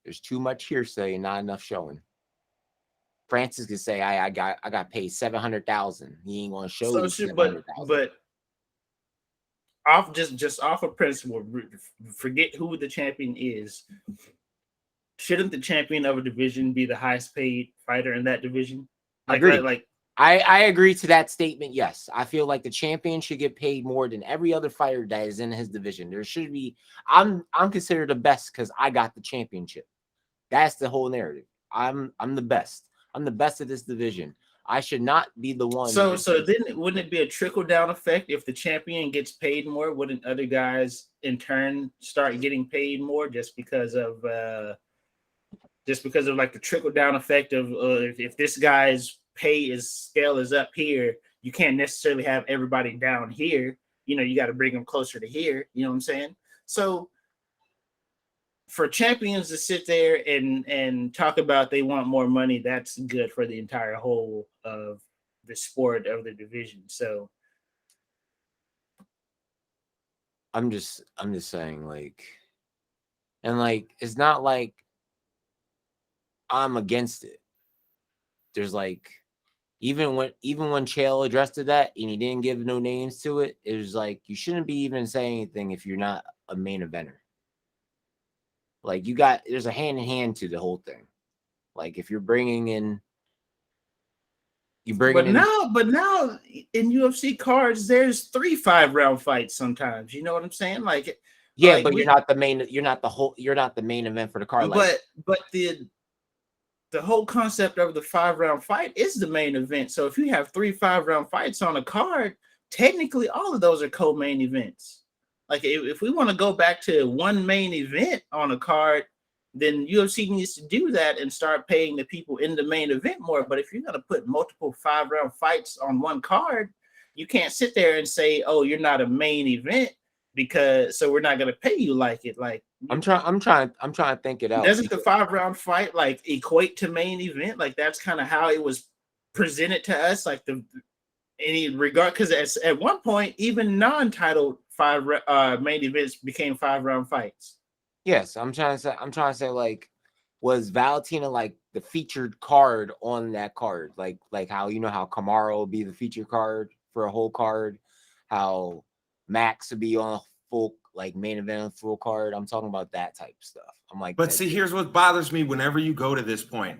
There's too much hearsay and not enough showing. Francis could say, I got paid $700,000. He ain't gonna show you $700,000. But just off of principle, forget who the champion is. Shouldn't the champion of a division be the highest paid fighter in that division? I agree to that statement. Yes, I feel like the champion should get paid more than every other fighter that is in his division. There should be. I'm considered the best because I got the championship. That's the whole narrative. I'm the best. I'm the best of this division. I should not be the one. So then wouldn't it be a trickle down effect if the champion gets paid more? Wouldn't other guys in turn start getting paid more just because of like the trickle down effect of if this guy's pay scale is up here, you can't necessarily have everybody down here. You got to bring them closer to here. You know what I'm saying? So for champions to sit there and talk about they want more money, that's good for the entire whole of the sport of the division. So I'm just saying, it's not like I'm against it. There's even when Chael addressed that and he didn't give no names to it, it was like you shouldn't be even saying anything if you're not a main eventer. Like there's a hand in hand to the whole thing. Like if you're bringing in, But now in UFC cards, there's 3 5-round fights sometimes. You know what I'm saying? Like, yeah, like but you're not the main event for the card. But the whole concept of the 5-round fight is the main event. So if you have 3 5-round fights on a card, technically all of those are co-main events. Like if we want to go back to one main event on a card, then UFC needs to do that and start paying the people in the main event more. But if you're going to put multiple 5-round fights on one card, you can't sit there and say, "Oh, you're not a main event so we're not going to pay you like it." Like I'm trying to think it out. Doesn't the 5-round fight like equate to main event? Like that's kind of how it was presented to us. Like because at one point even non-titled main events became 5-round fights. Yes, I'm trying to say like, was Valentina like the featured card on that card? Like how how Kamaru will be the featured card for a whole card, how Max would be on a full like main event full card. I'm talking about that type of stuff. I'm like, but see, here's what bothers me whenever you go to this point.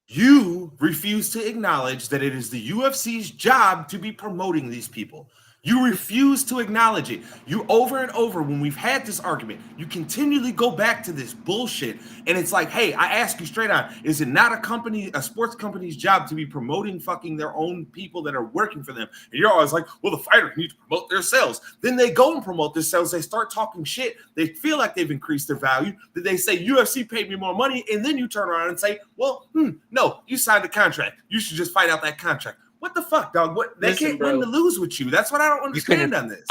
You refuse to acknowledge that it is the UFC's job to be promoting these people. You refuse to acknowledge it. You over and over, when we've had this argument, you continually go back to this bullshit. And it's like, hey, I ask you straight on, is it not a sports company's job to be promoting fucking their own people that are working for them? And you're always like, well, the fighters need to promote their sales. Then they go and promote their sales. They start talking shit. They feel like they've increased their value. Then they say, UFC paid me more money. And then you turn around and say, well, no, you signed a contract. You should just fight out that contract. What the fuck, dog? They can't win to lose with you. That's what I don't understand on this.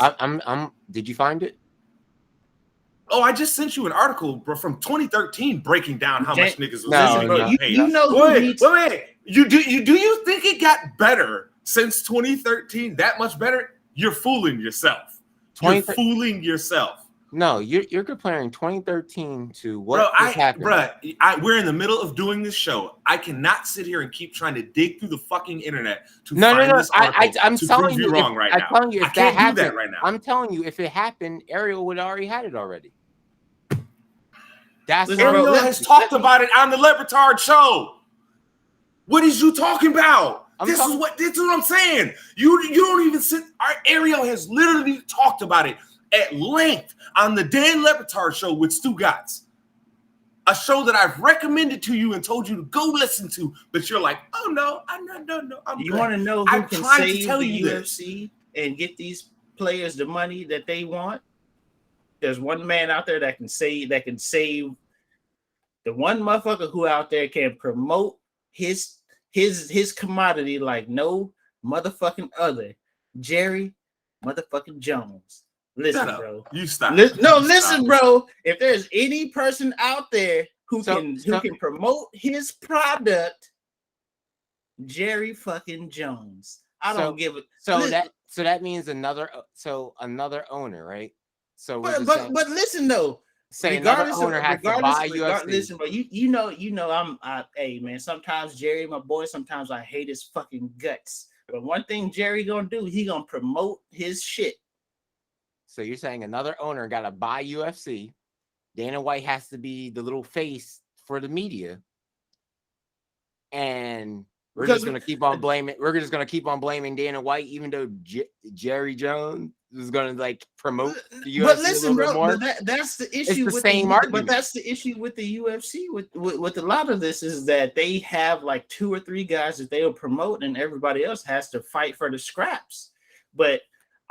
Did you find it? Oh, I just sent you an article from 2013 breaking down how much niggas was getting paid. You know wait. Do you think it got better since 2013? That much better? You're fooling yourself. You're fooling yourself. No, you're comparing 2013 to what happened. We're in the middle of doing this show. I cannot sit here and keep trying to dig through the fucking internet to find this article I'm to telling prove you wrong right now. I'm telling you if that happened, do that right now. I'm telling you if it happened, Ariel would already had it already. Ariel has talked about it on the Lebertard show. What is you talking about? This is what I'm saying. You don't even sit. Ariel has literally talked about it at length on the Dan Lebertard show with Stu Gatz, a show that I've recommended to you and told you to go listen to, but you're like, oh no, no. You want to know who can save the UFC and get these players the money that they want? There's one man out there that can save the one motherfucker who out there can promote his commodity like no motherfucking other. Juri motherfucking Jones. Listen, bro. You stop. Listen, bro. If there's any person out there who can promote his product, Juri fucking Jones. I don't give it. So that means another owner, right? So but listen though. Say another owner has to buy UFC. Listen, but hey man. Sometimes Juri, my boy. Sometimes I hate his fucking guts. But one thing Juri gonna do, he gonna promote his shit. So you're saying another owner got to buy UFC. Dana White has to be the little face for the media. And we're just going to keep on blaming Dana White, even though Juri Jones is going to like promote the UFC. But listen, bro, more. That's the issue. It's the same argument. But that's the issue with the UFC. With a lot of this is that they have like 2 or 3 guys that they will promote, and everybody else has to fight for the scraps. But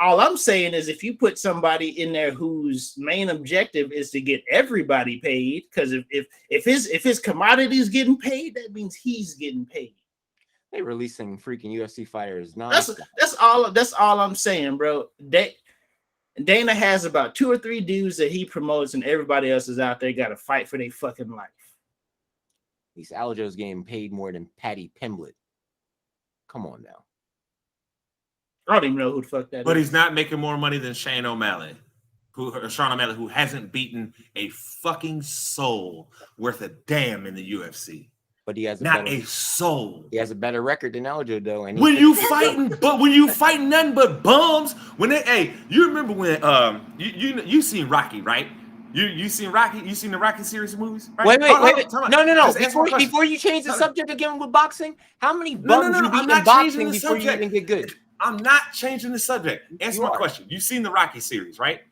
all I'm saying is if you put somebody in there whose main objective is to get everybody paid, because if his commodity is getting paid, that means he's getting paid. They releasing freaking UFC fighters. That's all I'm saying, bro. Dana has about 2 or 3 dudes that he promotes, and everybody else is out there got to fight for their fucking life. These Aljo's getting paid more than Paddy Pimblett. Come on now. I don't even know who the fuck that is. But he's not making more money than Sean O'Malley, who hasn't beaten a fucking soul worth a damn in the UFC. But he has not a soul. He has a better record than Aljo though. And when you fighting nothing but bums, when you remember when you seen Rocky, right? You seen Rocky? You seen the Rocky series of movies? Right? Wait. No. Before you change the subject again with boxing, how many bums you beat in boxing before you even get good? I'm not changing the subject. Answer my question. You seen the Rocky series, right?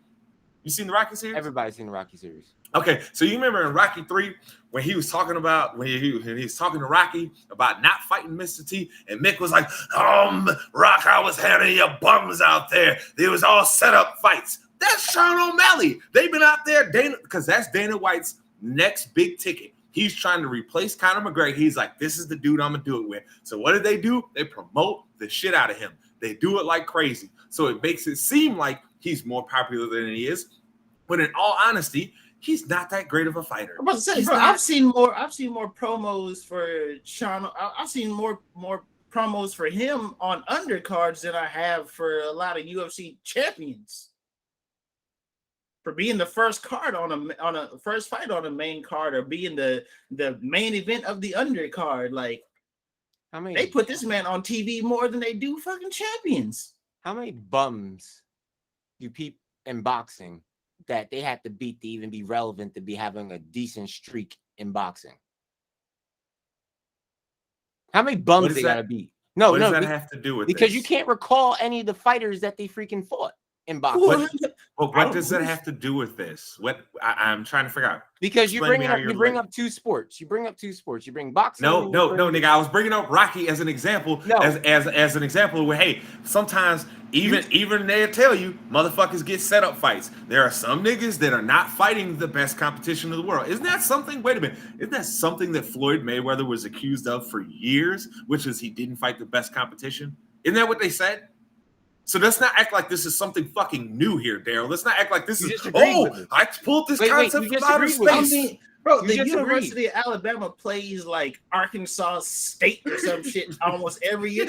You seen the Rocky series? Everybody's seen the Rocky series. Okay, so you remember in Rocky 3 when he was talking about when he's talking to Rocky about not fighting Mr. T, and Mick was like, Rock, I was handing you bums out there. They was all set up fights. That's Sean O'Malley. They've been out there, because that's Dana White's next big ticket. He's trying to replace Conor McGregor. He's like, this is the dude I'm gonna do it with. So what do? They promote the shit out of him. They do it like crazy. So it makes it seem like he's more popular than he is. But in all honesty, he's not that great of a fighter. I'm about to say, bro, I've seen more promos for Sean. I've seen more promos for him on undercards than I have for a lot of UFC champions. For being the first card on a first fight on a main card, or being the main event of the undercard, like they put this man on TV more than they do fucking champions. How many bums you peep in boxing that they have to beat to even be relevant to be having a decent streak in boxing? How many bums they gotta beat? What does that have to do with because this? you can't recall any of the fighters that they freaking fought in boxing. What does that have to do with this? What I'm trying to figure out. Because you bring up two sports. You bring boxing. No, nigga. I was bringing up Rocky as an example. No. As an example where, hey, sometimes even they'll tell you motherfuckers get set up fights. There are some niggas that are not fighting the best competition of the world. Isn't that something? Wait a minute. Isn't that something that Floyd Mayweather was accused of for years, which is he didn't fight the best competition? Isn't that what they said? So let's not act like this is something fucking new here, Darrell. Let's not act like this is, I pulled this concept from outer space. Bro, the University of Alabama plays like Arkansas State or some shit almost every year.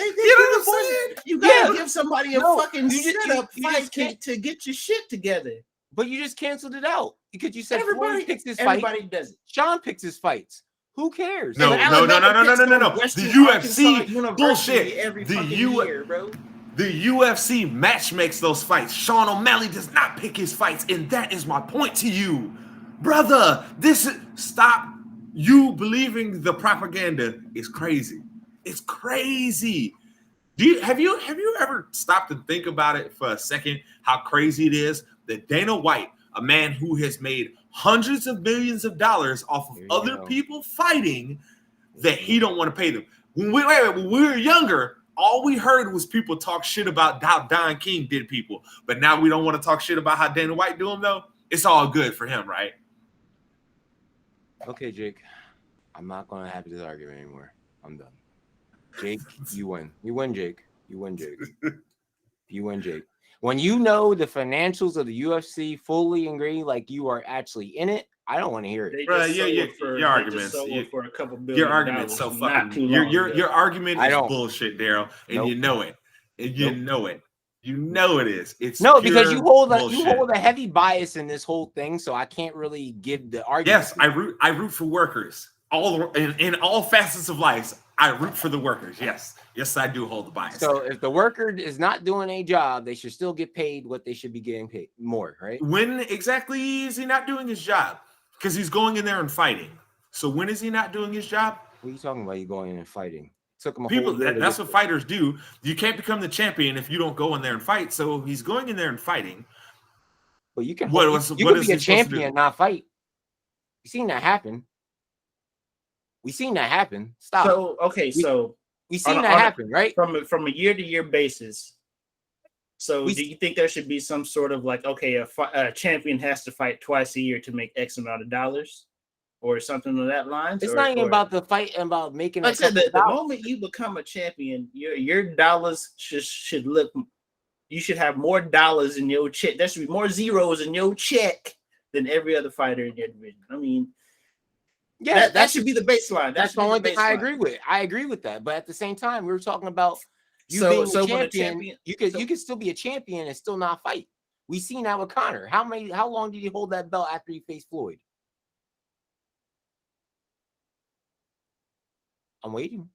You gotta give somebody a fucking setup fight to get your shit together. But you just canceled it out because you said everybody picks his fight. Everybody does it. Sean picks his fights. Who cares? No. The UFC bullshit. The UFC match makes those fights. Sean O'Malley does not pick his fights, and that is my point to you, brother. Stop. You believing the propaganda is crazy. It's crazy. Have you ever stopped and think about it for a second? How crazy it is that Dana White, a man who has made hundreds of millions of dollars off of other people fighting, that he don't want to pay them. When we were younger, all we heard was people talk shit about how Don King did people. But now we don't want to talk shit about how Dana White do them, though. It's all good for him, right? Okay, Jake. I'm not going to have this argument anymore. I'm done. Jake, you win. You win, Jake. You win, Jake. You win, Jake. When you know the financials of the UFC fully ingrained, like you are actually in it, I don't want to hear it. Your arguments. For a couple billion. Your argument's so fucking. Your argument is bullshit, Darrell, and you know it. And you know it. You know it is. It's because you hold a heavy bias in this whole thing, so I can't really give the argument. Yes, I root for workers. In all facets of life, I root for the workers. Yes, I do hold the bias. So if the worker is not doing a job, they should still get paid what they should be getting paid more, right? When exactly is he not doing his job? Because he's going in there and fighting. So when is he not doing his job? What are you talking about? You going in and fighting? Took him that's what fighters do. You can't become the champion if you don't go in there and fight. So he's going in there and fighting. Well, you can. You can be a champion and not fight. You seen that happen? We seen that happen. Stop. We seen that happen, right? From a year-to-year basis. So do you think there should be some sort of like, okay, a champion has to fight twice a year to make X amount of dollars or something of that line? It's not even about the fight and about making like I said, the moment you become a champion, your dollars should look, you should have more dollars in your check. There should be more zeros in your check than every other fighter in your division. I mean, yeah, that should be the baseline. That's the only thing I agree with. I agree with that. But at the same time, we were talking about being a champion. You could still be a champion and still not fight. We seen that with Conor. How long did he hold that belt after he faced Floyd? I'm waiting.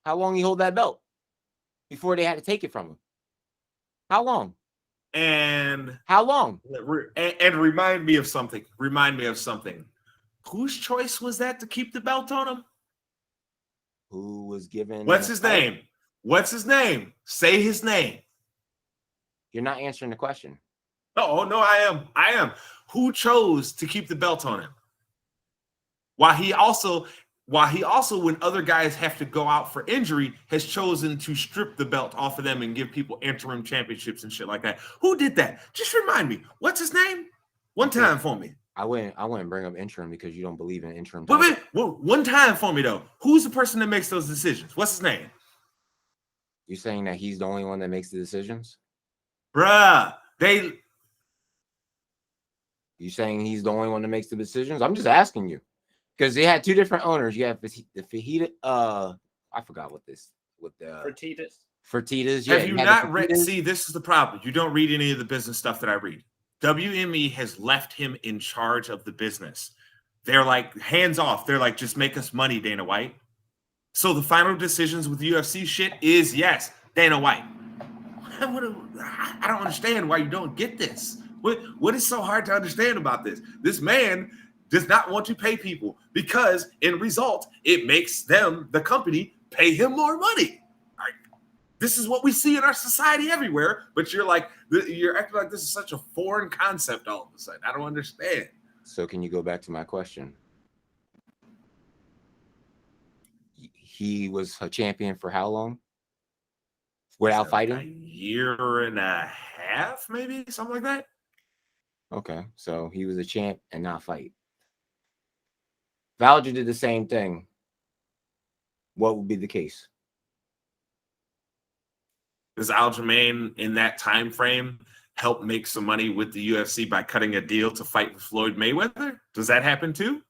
How long he hold that belt before they had to take it from him? How long? And how long? And remind me of something. Remind me of something. Whose choice was that to keep the belt on him? Who was given? What's his name? What's his name? Say his name. You're not answering the question. No, I am. Who chose to keep the belt on him? While he also, when other guys have to go out for injury, has chosen to strip the belt off of them and give people interim championships and shit like that. Who did that? Just remind me. What's his name? One time for me. I wouldn't bring up interim because you don't believe in interim. Wait, one time for me though. Who's the person that makes those decisions? What's his name? You're saying that he's the only one that makes the decisions? Bruh, You saying he's the only one that makes the decisions? I'm just asking you. Because they had two different owners. You have the Fajita, I forgot what the Fertitas. Yeah, have you not read? See, this is the problem. You don't read any of the business stuff that I read. WME has left him in charge of the business. They're like hands off. They're like, just make us money, Dana White. So the final decisions with UFC shit is yes, Dana White. I don't understand why you don't get this. What is so hard to understand about this? This man does not want to pay people because in result, it makes them, the company, pay him more money. This is what we see in our society everywhere, but you're acting like this is such a foreign concept all of a sudden. I don't understand. So can you go back to my question? He was a champion for how long? Without fighting? A year and a half, maybe, something like that. Okay, so he was a champ and not fight. Valja did the same thing. What would be the case? Does Aljamain in that time frame help make some money with the UFC by cutting a deal to fight with Floyd Mayweather? Does that happen too?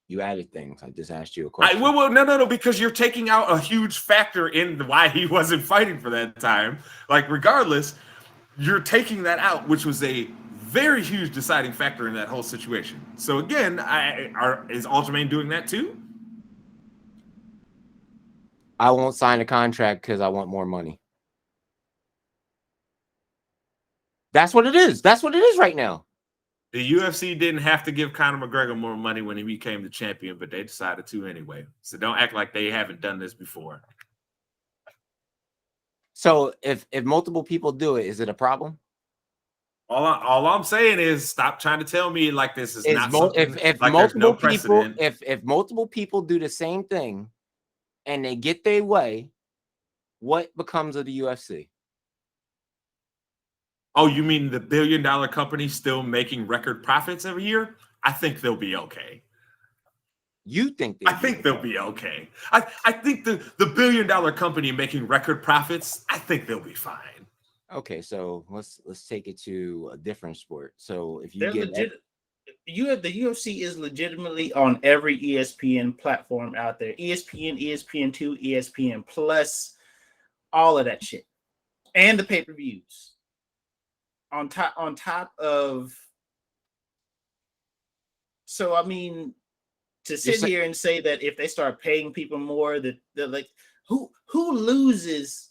You added things. I just asked you a question. No, because you're taking out a huge factor in why he wasn't fighting for that time. Like, regardless, you're taking that out, which was a very huge deciding factor in that whole situation. So again, is Aljamain doing that too? I won't sign a contract because I want more money. That's what it is. That's what it is right now. The UFC didn't have to give Conor McGregor more money when he became the champion, but they decided to anyway. So don't act like they haven't done this before. So if multiple people do it, is it a problem? All I'm saying is stop trying to tell me like this is not something, if like multiple no people if multiple people do the same thing and they get their way, what becomes of the UFC? Oh, you mean the billion-dollar company still making record profits every year? I think they'll be okay. You think I think they'll be okay. I think the billion-dollar company making record profits, I think they'll be fine. Okay, so let's take it to a different sport. So if you the UFC is legitimately on every ESPN platform out there. ESPN, ESPN2, ESPN Plus, all of that shit. And the pay-per-views. On top of, so I mean, to sit here and say that if they start paying people more, that they're like, who loses?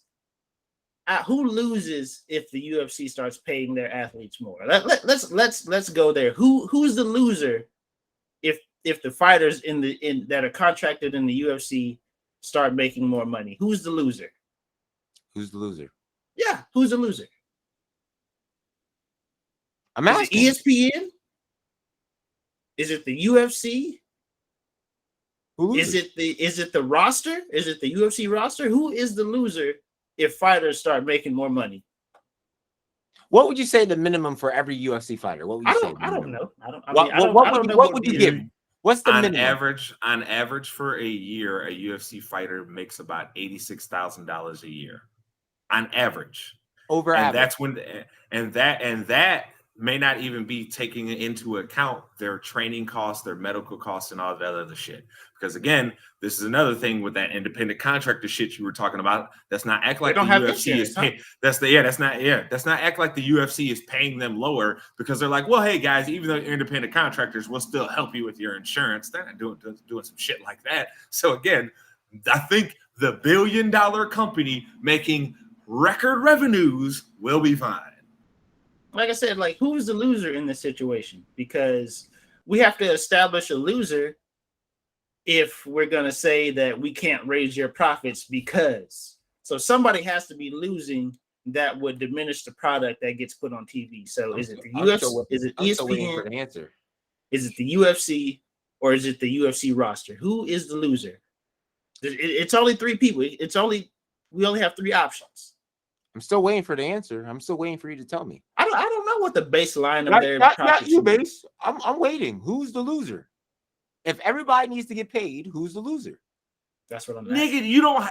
Who loses if the UFC starts paying their athletes more? Let's go there. Who's the loser if the fighters that are contracted in the UFC start making more money? Who's the loser? Who's the loser? Yeah, who's the loser? I'm asking. Is it ESPN? Is it the UFC? Is it the roster? Is it the UFC roster? Who is the loser if fighters start making more money? What would you say the minimum for every UFC fighter? What would you say? I don't know. What would you give? What's the minimum? On average for a year, a UFC fighter makes about $86,000 a year. On average. Over and average. That's when that may not even be taking into account their training costs, their medical costs, and all that other shit. Because again, this is another thing with that independent contractor shit you were talking about. That's not act like the UFC is paying. That's not act like the UFC is paying them lower because they're like, well, hey guys, even though you're independent contractors, we'll still help you with your insurance. They're not doing some shit like that. So again, I think the $1 billion company making record revenues will be fine. Like I said, like who's the loser in this situation? Because we have to establish a loser if we're going to say that we can't raise your profits because. So somebody has to be losing that would diminish the product that gets put on TV. So is it the UFC? Is it ESPN? For the answer. Is it the UFC? Or is it the UFC roster? Who is the loser? It's only three people. We only have three options. I'm still waiting for the answer. I'm still waiting for you to tell me. I don't know what the baseline of their not you, base. I'm waiting. Who's the loser? If everybody needs to get paid, who's the loser? That's what I'm asking. Nigga, you don't.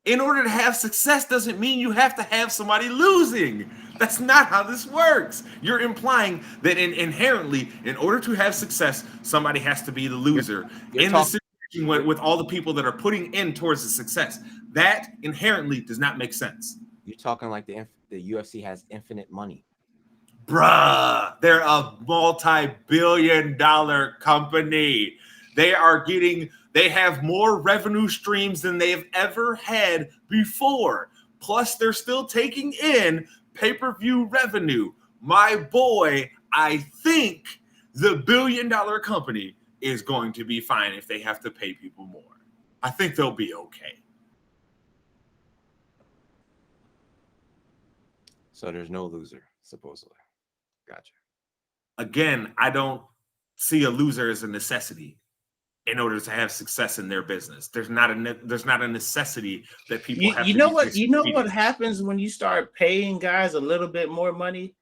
In order to have success doesn't mean you have to have somebody losing. That's not how this works. You're implying that inherently, in order to have success, somebody has to be the loser. In the situation with all the people that are putting in towards the success, that inherently does not make sense. You're talking like the UFC has infinite money. Bruh, they're a multi-billion-dollar company. They have more revenue streams than they've ever had before. Plus, they're still taking in pay-per-view revenue. My boy, I think the $1 billion company is going to be fine if they have to pay people more. I think they'll be okay. So there's no loser, supposedly. Gotcha. Again, I don't see a loser as a necessity in order to have success in their business. There's not a necessity that people have. You know what happens when you start paying guys a little bit more money?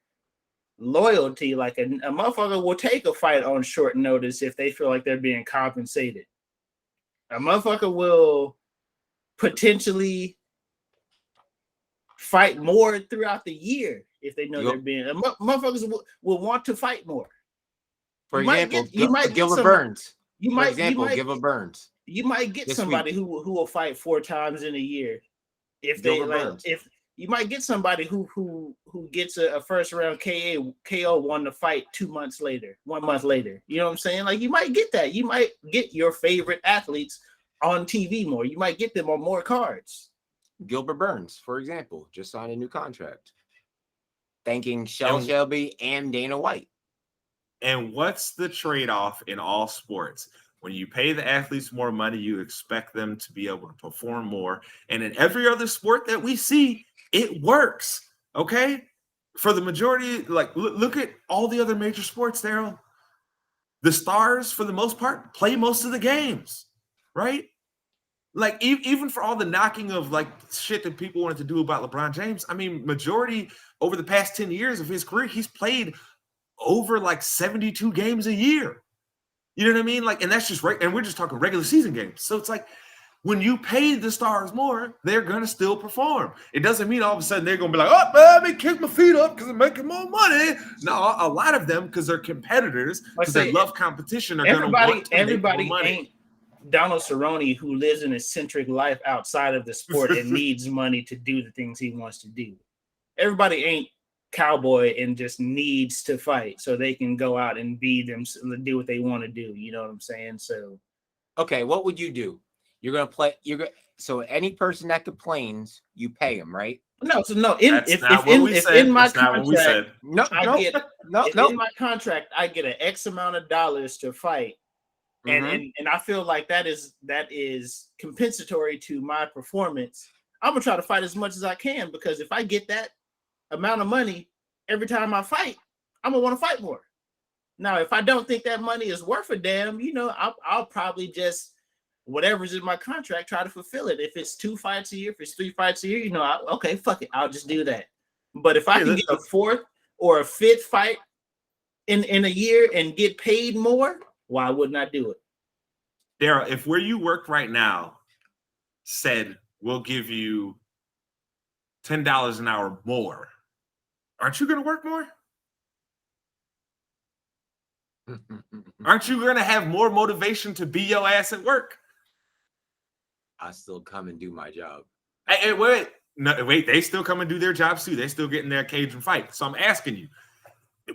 Loyalty. Like a motherfucker will take a fight on short notice if they feel like they're being compensated. A motherfucker will potentially fight more throughout the year if they know they're being. Motherfuckers will want to fight more. For example, Gilbert Burns. You might get somebody who will fight 4 times in a year. If they if you might get somebody who gets a first round KO won the fight 1 month later. You know what I'm saying? Like you might get that. You might get your favorite athletes on TV more. You might get them on more cards. Gilbert Burns, for example, just signed a new contract. Thanking Shelby and Dana White. And what's the trade-off in all sports? When you pay the athletes more money, you expect them to be able to perform more. And in every other sport that we see, it works. Okay? For the majority, like look at all the other major sports, Darrell. The stars, for the most part, play most of the games, right? Like even for all the knocking of like shit that people wanted to do about LeBron James, I mean, majority over the past 10 years of his career, he's played over like 72 games a year. You know what I mean? Like, and that's just right. And we're just talking regular season games. So it's like when you pay the stars more, they're gonna still perform. It doesn't mean all of a sudden they're gonna be like, oh, man, let me kick my feet up because I'm making more money. No, a lot of them, because they're competitors, because they love competition, are gonna want to make more money. Ain't Donald Cerrone, who lives an eccentric life outside of the sport and needs money to do the things he wants to do. Everybody ain't Cowboy and just needs to fight so they can go out and be them, do what they want to do. You know what I'm saying? So, okay, what would you do? So any person that complains, you pay them, right? No. If in my contract, in my contract, I get an X amount of dollars to fight. And I feel like that is compensatory to my performance. I'm gonna try to fight as much as I can, because if I get that amount of money every time I fight, I'm gonna want to fight more. Now, if I don't think that money is worth a damn, I'll probably just whatever's in my contract try to fulfill it. If it's 2 fights a year, if it's 3 fights a year, okay, fuck it, I'll just do that. But if I can get a 4th or a 5th fight in a year and get paid more, why wouldn't I do it? Darrell, if where you work right now said we'll give you $10 an hour more, aren't you going to work more? Aren't you going to have more motivation to be your ass at work? I still come and do my job. Hey, wait. No, wait. They still come and do their jobs too. They still get in their cage and fight. So I'm asking you,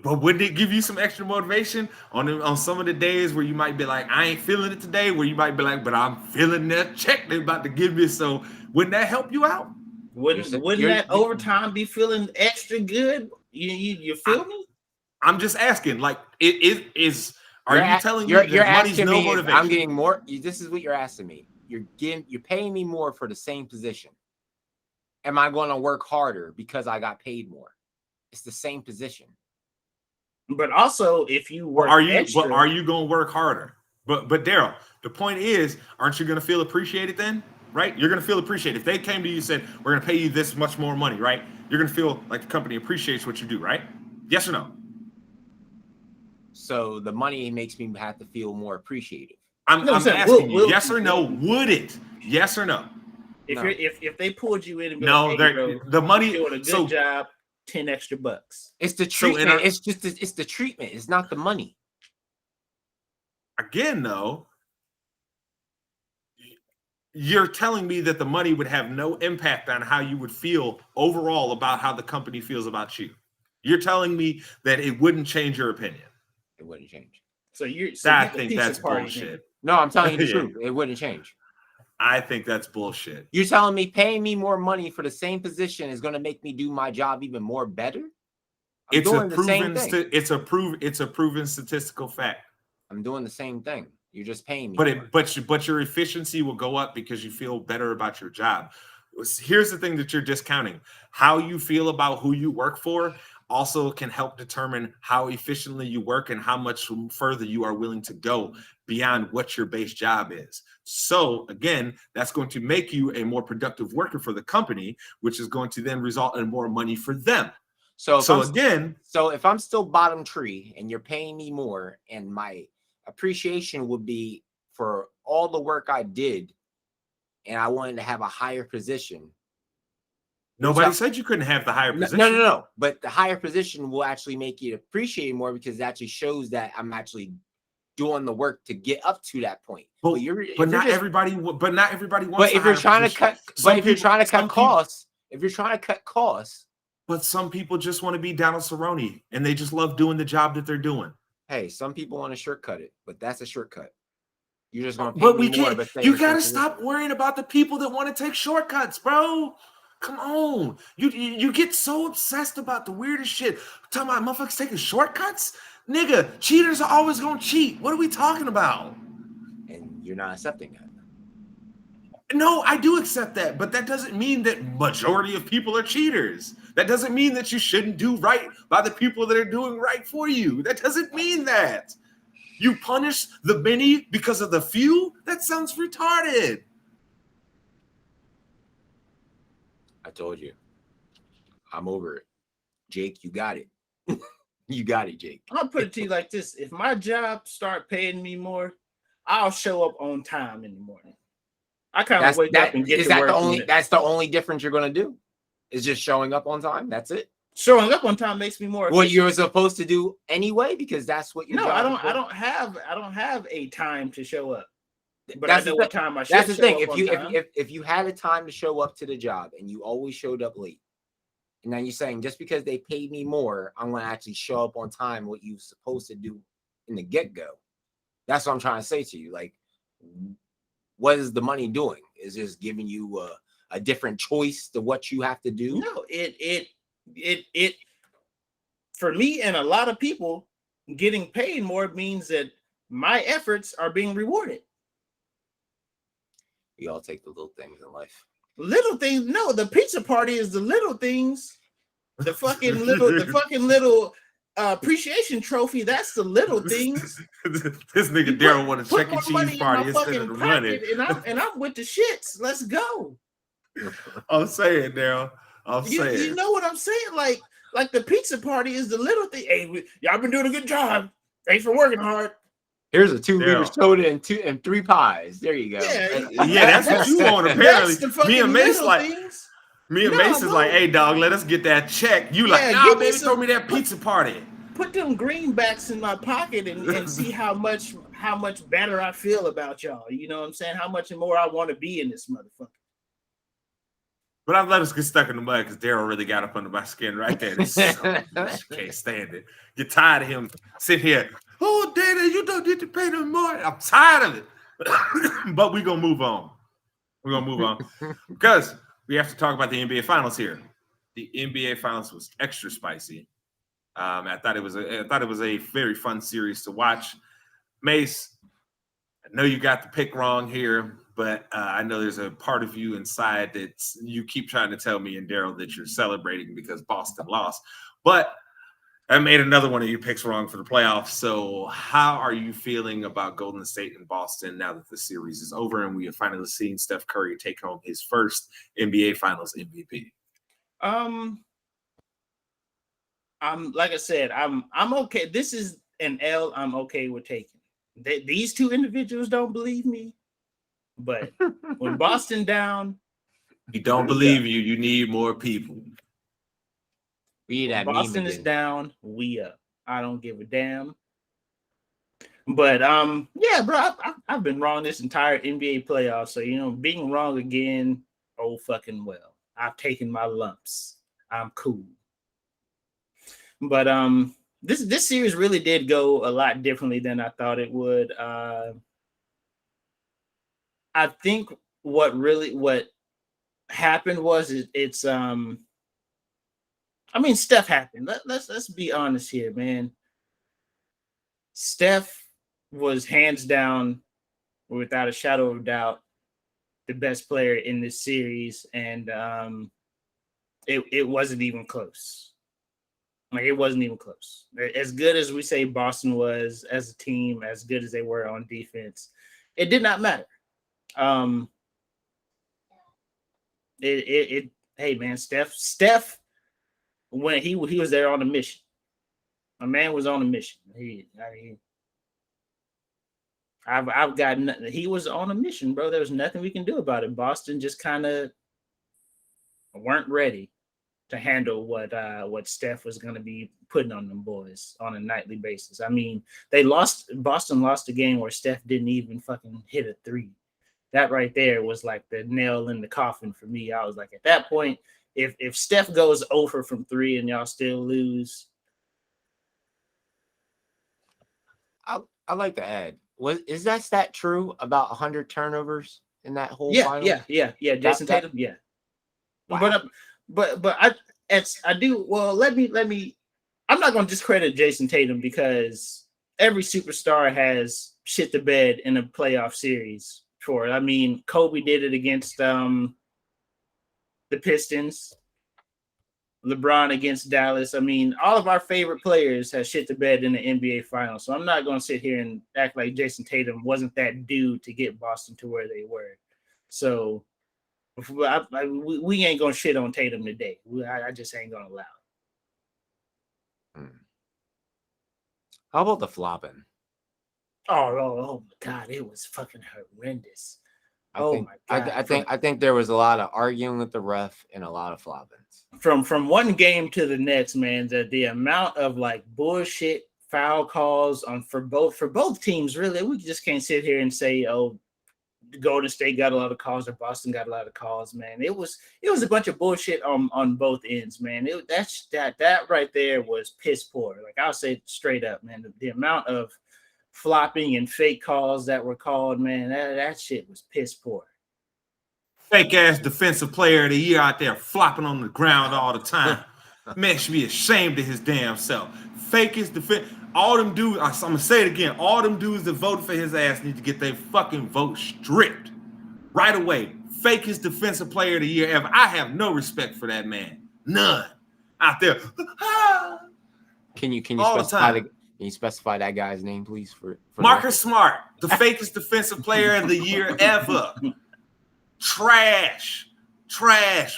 but wouldn't it give you some extra motivation on some of the days where you might be like, I ain't feeling it today, where you might be like, but I'm feeling that check they're about to give me. So wouldn't that help you out? Wouldn't that overtime be feeling extra good? You feel me? I'm just asking, like, it is. Are you telling me you're that money's asking no me motivation? if I'm getting more. This is what you're asking me. You're paying me more for the same position. Am I going to work harder because I got paid more? It's the same position. But also, if you work extra, but are you going to work harder? But Darrell, the point is, aren't you going to feel appreciated then? Right? You're going to feel appreciated. If they came to you and said, we're going to pay you this much more money, right? You're going to feel like the company appreciates what you do, right? Yes or no? So the money makes me have to feel more appreciative. I'm asking you, yes or no? Would it? Yes or no? If they pulled you in and be no, like, hey, bro, the money doing a good job, 10 extra bucks. It's the treatment. It's the treatment. It's not the money. Again, though, you're telling me that the money would have no impact on how you would feel overall about how the company feels about you. You're telling me that it wouldn't change your opinion. It wouldn't change. I think that's bullshit. No, I'm telling you the truth. It wouldn't change. I think that's bullshit. You're telling me paying me more money for the same position is going to make me do my job even more better? It's a proven statistical fact. I'm doing the same thing. You're just paying me. But your efficiency will go up because you feel better about your job. Here's the thing that you're discounting. How you feel about who you work for also can help determine how efficiently you work and how much further you are willing to go beyond what your base job is. So again, that's going to make you a more productive worker for the company, which is going to then result in more money for them. So if I'm still bottom tree and you're paying me more, and my appreciation would be for all the work I did, and I wanted to have a higher position. Nobody said you couldn't have the higher position. No. But the higher position will actually make you appreciate more because it actually shows that I'm actually doing the work to get up to that point. But not everybody wants. But if you're trying to cut costs. But some people just want to be Donald Cerrone and they just love doing the job that they're doing. Hey, some people want to shortcut it, but that's a shortcut. You're just going to pay but me we can't. More, you got to stop worrying about the people that want to take shortcuts, bro. Come on. You get so obsessed about the weirdest shit. Talking about motherfuckers taking shortcuts? Nigga, cheaters are always going to cheat. What are we talking about? And you're not accepting that. No, I do accept that, but that doesn't mean that majority of people are cheaters. That doesn't mean that you shouldn't do right by the people that are doing right for you. That doesn't mean that. You punish the many because of the few? That sounds retarded. I told you. I'm over it. Jake, you got it. You got it, Jake. I'll put it to you like this. If my job start paying me more, I'll show up on time in the morning. I kind of wake up and get to work. That's the only difference you're going to do? Is just showing up on time? That's it? Showing up on time makes me more efficient. What you're supposed to do anyway, because that's what you're. No, I don't have a time to show up. But I know what time I should. That's the thing. If you had a time to show up to the job and you always showed up late, and now you're saying just because they paid me more, I'm going to actually show up on time, what you're supposed to do in the get-go. That's what I'm trying to say to you. Like, what is the money doing? Is just giving you a different choice to what you have to do? No, it for me and a lot of people, getting paid more means that my efforts are being rewarded. We all take the little things in life. Little things? No, the pizza party is the little things. The fucking little appreciation trophy. That's the little things. This nigga Darrell want a Chuck E. Cheese party instead of the money. And I'm with the shits. Let's go. I'm saying, Darrell. You know what I'm saying? Like the pizza party is the little thing. Hey, y'all been doing a good job. Thanks for working hard. Here's a 2-liter soda and 3 pies. There you go. Yeah, that's what you want. Apparently, me and Mase is like, hey dog, let us get that check. You like, nah, baby, throw me that pizza party. put them greenbacks in my pocket and see how much better I feel about y'all. You know what I'm saying? How much more I want to be in this motherfucker. But I've let us get stuck in the mud because Darrell really got up under my skin right there. Can't stand it. Get tired of him sitting here. Oh, Dana, you don't need to pay no more. I'm tired of it. But we're going to move on. We're going to move on because we have to talk about the NBA Finals here. The NBA Finals was extra spicy. I thought it was a very fun series to watch. Mase, I know you got the pick wrong here, but I know there's a part of you inside that you keep trying to tell me and Darrell that you're celebrating because Boston lost. But I made another one of your picks wrong for the playoffs. So how are you feeling about Golden State and Boston now that the series is over and we have finally seen Steph Curry take home his first NBA Finals MVP? I'm like I said, I'm okay. This is an L I'm okay with taking. These two individuals don't believe me, but when Boston down, we don't believe you. You need more people. We that Boston is down, we up. I don't give a damn. But yeah, bro, I've been wrong this entire NBA playoff. So being wrong again, oh fucking well. I've taken my lumps. I'm cool. But this series really did go a lot differently than I thought it would. I think what happened was it's Steph happened. Let's be honest here, man. Steph was hands down, without a shadow of a doubt, the best player in this series, and it wasn't even close. Like, it wasn't even close. As good as we say Boston was as a team, as good as they were on defense, it did not matter. Hey man, Steph, when he was there on a mission. A man was on a mission. I've got nothing. He was on a mission, bro. There was nothing we can do about it. Boston just kind of weren't ready to handle what Steph was going to be putting on them boys on a nightly basis. I mean, Boston lost a game where Steph didn't even fucking hit a three. That right there was like the nail in the coffin for me. I was like, at that point, if Steph goes over from three and y'all still lose. I'd like to add, is that stat true about 100 turnovers in that whole final? Yeah. Jason Tatum, yeah. Wow. But I do. Well, let me. I'm not going to discredit Jason Tatum because every superstar has shit the bed in a playoff series. For I mean, Kobe did it against the Pistons. LeBron against Dallas. I mean, all of our favorite players have shit the bed in the NBA Finals. So I'm not going to sit here and act like Jason Tatum wasn't that dude to get Boston to where they were. So we ain't going to shit on Tatum today. I just ain't going to allow it. How about the flopping? Oh my God, it was fucking horrendous. I think there was a lot of arguing with the ref and a lot of floppings. From one game to the next, man, the amount of like bullshit foul calls for both teams, really, we just can't sit here and say, oh, Golden State got a lot of calls or Boston got a lot of calls, man. It was a bunch of bullshit on both ends, man. That right there was piss poor. Like, I'll say straight up, man. The amount of flopping and fake calls that were called, man, that shit was piss poor. Fake ass defensive player of the year out there flopping on the ground all the time. Man should be ashamed of his damn self. Fakest defense. All them dudes, I'm gonna say it again. All them dudes that voted for his ass need to get their fucking vote stripped right away. Fakest defensive player of the year ever. I have no respect for that man. None. Out there. Can you all specify can you specify that guy's name, please? For Marcus Smart, the fakest defensive player of the year ever. Trash,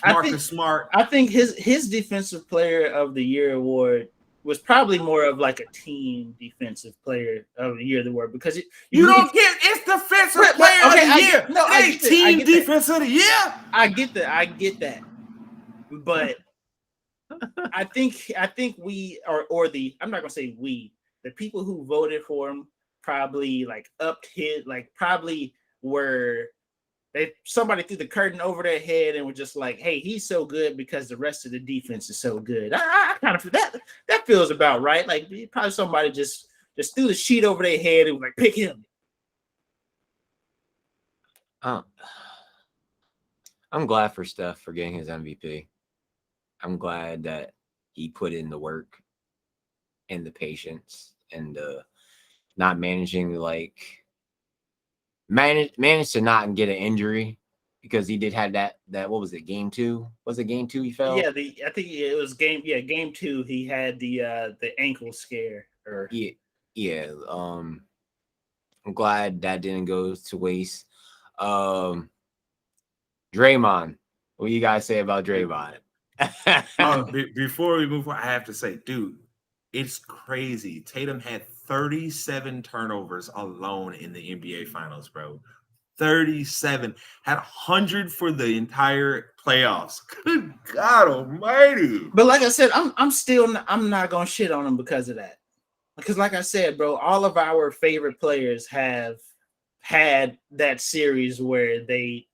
Marcus Smart. I think his defensive player of the year award was probably more of like a team defensive player of the year award because you don't get it's defensive player of the year. No, it ain't team defense of the year. I get that, but I think we or the I'm not gonna say we, the people who voted for him probably like upped his like probably were they somebody threw the curtain over their head and were just like, hey, he's so good because the rest of the defense is so good. I kind of that feels about right. Like probably somebody just threw the sheet over their head and was like, pick him. I'm glad for Steph for getting his MVP. I'm glad that he put in the work and the patience and not managing like managed to not get an injury because he did have that what was it, game 2? Was it game 2 he fell? Yeah, I think it was game 2 he had the ankle scare or yeah. I'm glad that didn't go to waste. Draymond, what do you guys say about Draymond? Before we move on, I have to say, dude, it's crazy. Tatum had 37 turnovers alone in the NBA Finals, bro. 37, had 100 for the entire playoffs. Good God Almighty! But like I said, I'm not gonna shit on him because of that. Because like I said, bro, all of our favorite players have had that series where they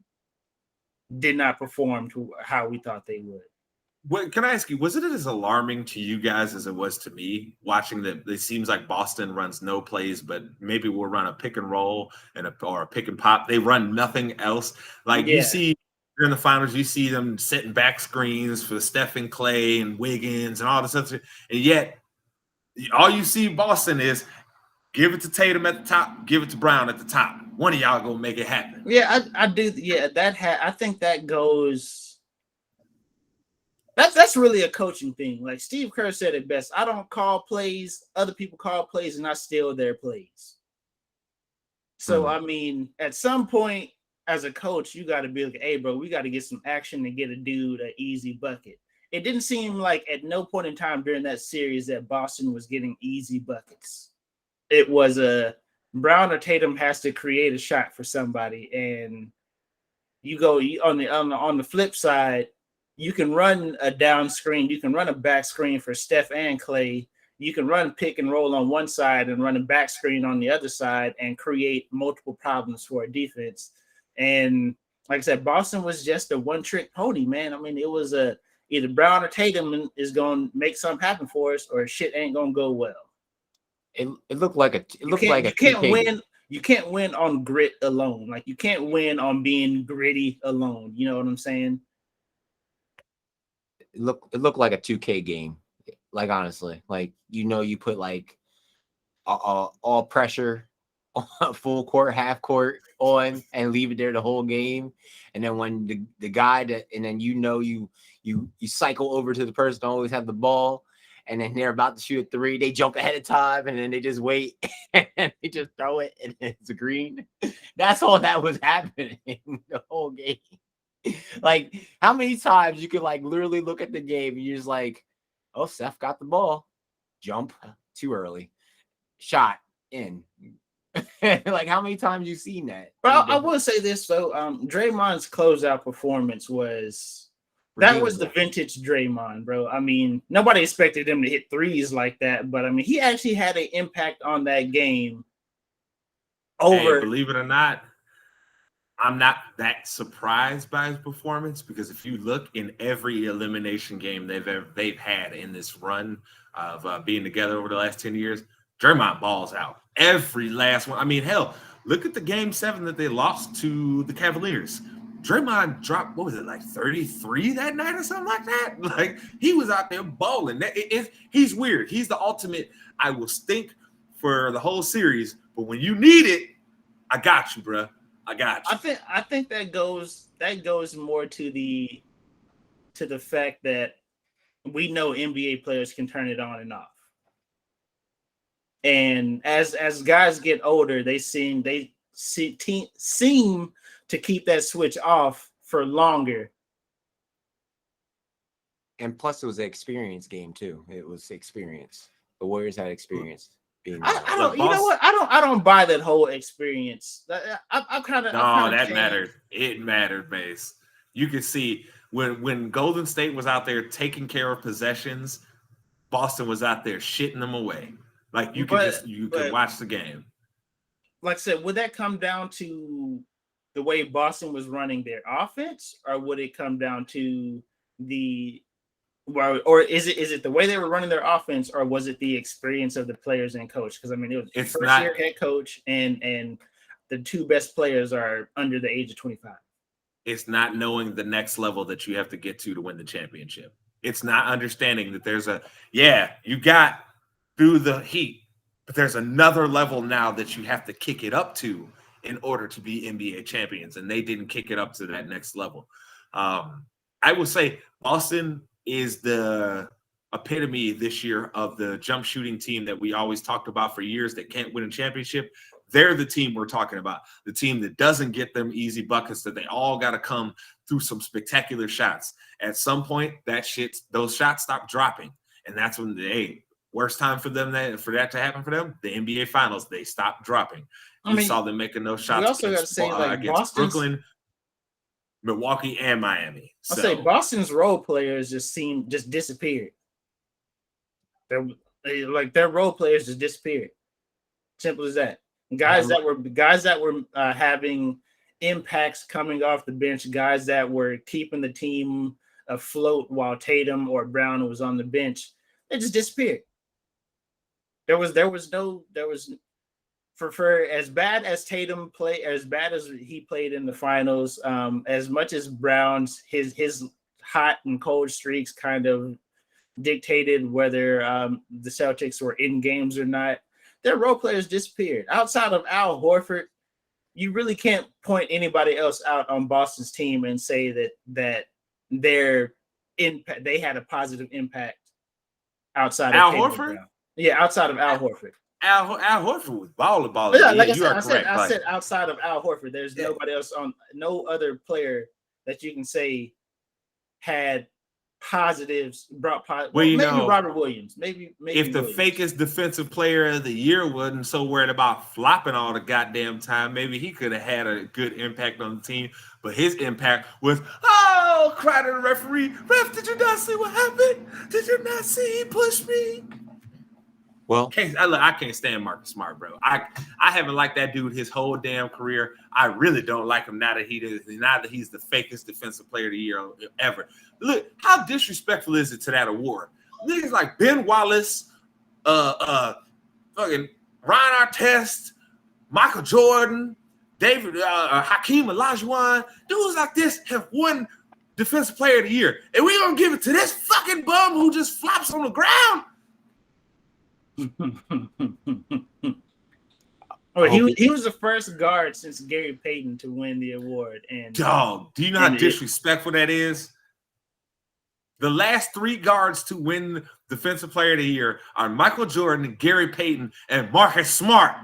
did not perform to how we thought they would. What can I ask you? Was it as alarming to you guys as it was to me watching that? It seems like Boston runs no plays, but maybe we'll run a pick and roll or a pick and pop. They run nothing else. Like you see during the finals, you see them setting back screens for Steph and Clay and Wiggins and all this other, and yet all you see Boston is give it to Tatum at the top, give it to Brown at the top. One of y'all gonna make it happen. Yeah, I do. Yeah, I think that goes. That's really a coaching thing. Like Steve Kerr said it best. I don't call plays. Other people call plays, and I steal their plays. So I mean, at some point, as a coach, you got to be like, "Hey, bro, we got to get some action to get a dude an easy bucket." It didn't seem like at no point in time during that series that Boston was getting easy buckets. It was a Brown or Tatum has to create a shot for somebody, and you go on the flip side. You can run a down screen. You can run a back screen for Steph and Clay. You can run pick and roll on one side and run a back screen on the other side and create multiple problems for a defense. And like I said, Boston was just a one-trick pony, man. I mean, it was either Brown or Tatum is going to make something happen for us or shit ain't going to go well. It looked like a you can't win. You can't win on grit alone. Like you can't win on being gritty alone. You know what I'm saying? It looked like a 2K game. Like honestly, like you put like all pressure, full court, half court on, and leave it there the whole game. And then when the guy and then you cycle over to the person that always have the ball, and then they're about to shoot a 3, they jump ahead of time, and then they just wait and they just throw it, and it's a green. That's all that was happening the whole game. Like, how many times you could like literally look at the game and you're just like, oh, Steph got the ball, jump too early, shot in. Like, how many times you seen that? But I will say this though, Draymond's closeout performance was the vintage Draymond, bro. I mean, nobody expected him to hit threes like that, but I mean, he actually had an impact on that game. Hey, believe it or not, I'm not that surprised by his performance because if you look in every elimination game they've had in this run of being together over the last 10 years, Draymond balls out every last one. I mean, hell, look at the game 7 that they lost to the Cavaliers. Draymond dropped, what was it, like 33 that night or something like that? Like, he was out there balling. He's weird. He's the ultimate, I will stink for the whole series, but when you need it, I got you, bro. I got you. I think that goes more to the fact that we know NBA players can turn it on and off. And as guys get older, they seem to keep that switch off for longer. And plus, it was an experience game too. It was experience. The Warriors had experience. I don't. You know what? I don't buy that whole experience. I'm kind of. No, that mattered. It mattered, Mase. You can see When Golden State was out there taking care of possessions, Boston was out there shitting them away. Like you could watch the game. Like I said, would that come down to the way Boston was running their offense, or would it come down to or is it the way they were running their offense, or was it the experience of the players and coach? Because I mean, it was first-year head coach, and the two best players are under the age of 25. It's not knowing the next level that you have to get to win the championship. It's not understanding that you got through the heat, but there's another level now that you have to kick it up to in order to be NBA champions, and they didn't kick it up to that next level. I would say Boston is the epitome this year of the jump shooting team that we always talked about for years that can't win a championship. They're the team we're talking about, the team that doesn't get them easy buckets, that they all got to come through some spectacular shots. At some point, those shots stop dropping, and that's when worst time for them for that to happen for them, the NBA Finals, they stopped dropping. We saw them making those shots. We also got to say against Brooklyn, Milwaukee, and Miami. I'll say Boston's role players just disappeared. Their role players just disappeared. Simple as that. Guys that were having impacts coming off the bench, guys that were keeping the team afloat while Tatum or Brown was on the bench, they just disappeared. There was for as bad as Tatum played, as bad as he played in the finals, as much as Brown's his hot and cold streaks kind of dictated whether the Celtics were in games or not, their role players disappeared. Outside of Al Horford, you really can't point anybody else out on Boston's team and say that they had a positive impact outside of Al Tatum Horford. Yeah, outside of Al Horford. Al Horford was balling. Yeah, like I said, outside of Al Horford, there's nobody else no other player that you can say had positives, brought positive. Well, maybe Robert Williams. Maybe if the fakest defensive player of the year wasn't so worried about flopping all the goddamn time, maybe he could have had a good impact on the team. But his impact was, cry to the referee. Ref, did you not see what happened? Did you not see he pushed me? Well, I can't stand Marcus Smart, bro. I haven't liked that dude his whole damn career. I really don't like him now that he's the fakest defensive player of the year ever. Look, how disrespectful is it to that award? Niggas like Ben Wallace, fucking Ryan Artest, Michael Jordan, David, Hakeem Olajuwon, dudes like this have won defensive player of the year, and we gonna give it to this fucking bum who just flops on the ground. He was the first guard since Gary Payton to win the award. And dog, do you know how disrespectful that is? The last three guards to win Defensive Player of the Year are Michael Jordan, Gary Payton, and Marcus Smart.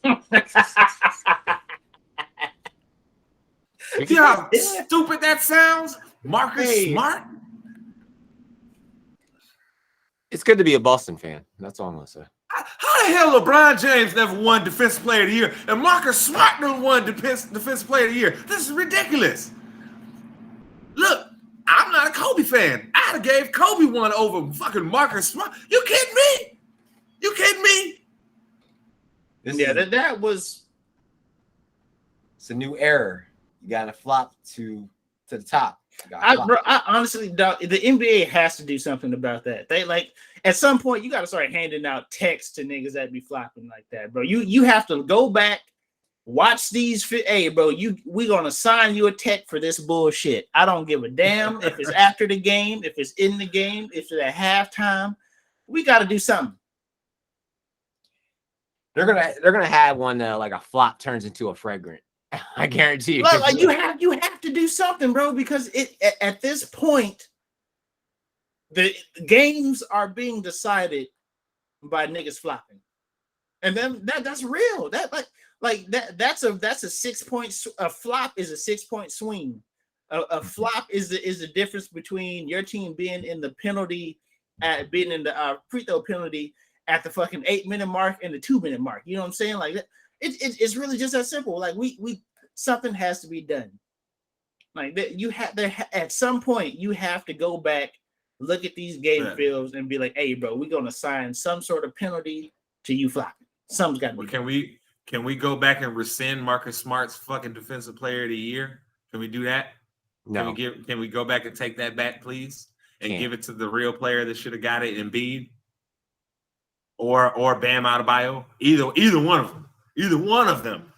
You know how stupid that sounds? Marcus Smart? It's good to be a Boston fan. That's all I'm going to say. How the hell LeBron James never won Defensive Player of the Year and Marcus Smart never won Defensive Player of the Year? This is ridiculous. Look, I'm not a Kobe fan. I'd have gave Kobe one over fucking Marcus Smart. You kidding me? You kidding me? That was... It's a new era. You got to flop to the top. I honestly doubt the NBA has to do something about that. They at some point you got to start handing out texts to niggas that be flopping like that, bro. You have to go back, watch these. Hey, bro, we gonna sign you a tech for this bullshit. I don't give a damn if it's after the game, if it's in the game, if it's at halftime. We got to do something. They're gonna have one like a flop turns into a fragrant. I guarantee you. Like you have to do something, bro, because at this point, the games are being decided by niggas flopping, and then that's real. That's a 6 point. A flop is a 6 point swing. A flop is the difference between your team being in the penalty being in the free throw penalty at the fucking 8-minute mark and the 2-minute mark. You know what I'm saying? Like it's really just that simple. Like we something has to be done. Like that, you have there at some point you have to go back, look at these game films, and be like, "Hey, bro, we're gonna assign some sort of penalty to you flopping. Something's got to be." Can we go back and rescind Marcus Smart's fucking Defensive Player of the Year? Can we do that? No. Can we go back and take that back, please, and give it to the real player that should have got it, Embiid, or Bam Adebayo? Either one of them. Either one of them.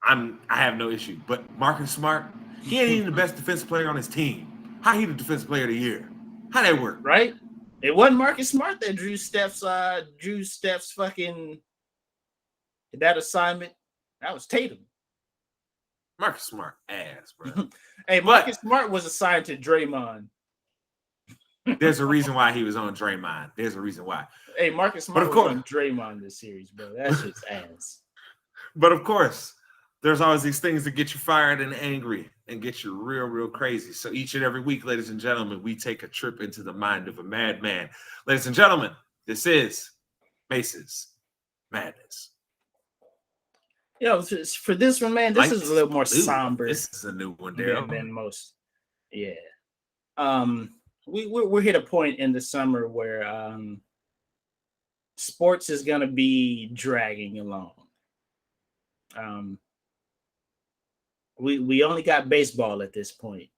I have no issue. But Marcus Smart, he ain't even the best defensive player on his team. How he the Defensive Player of the Year? How that work? Right? It wasn't Marcus Smart that drew Steph's fucking that assignment. That was Tatum. Marcus Smart ass, bro. Hey, Marcus Smart was assigned to Draymond. There's a reason why he was on Draymond. There's a reason why. Hey, Marcus Smart was on Draymond this series, bro. That's just ass. But of course, there's always these things that get you fired and angry and get you real, real crazy. So each and every week, ladies and gentlemen, we take a trip into the mind of a madman. Ladies and gentlemen, this is Mase's Madness. Yo, for this one, man, this is a little more somber. This is a new one, Darrell. Than most. Yeah. We're hit a point in the summer where sports is gonna be dragging along. We only got baseball at this point.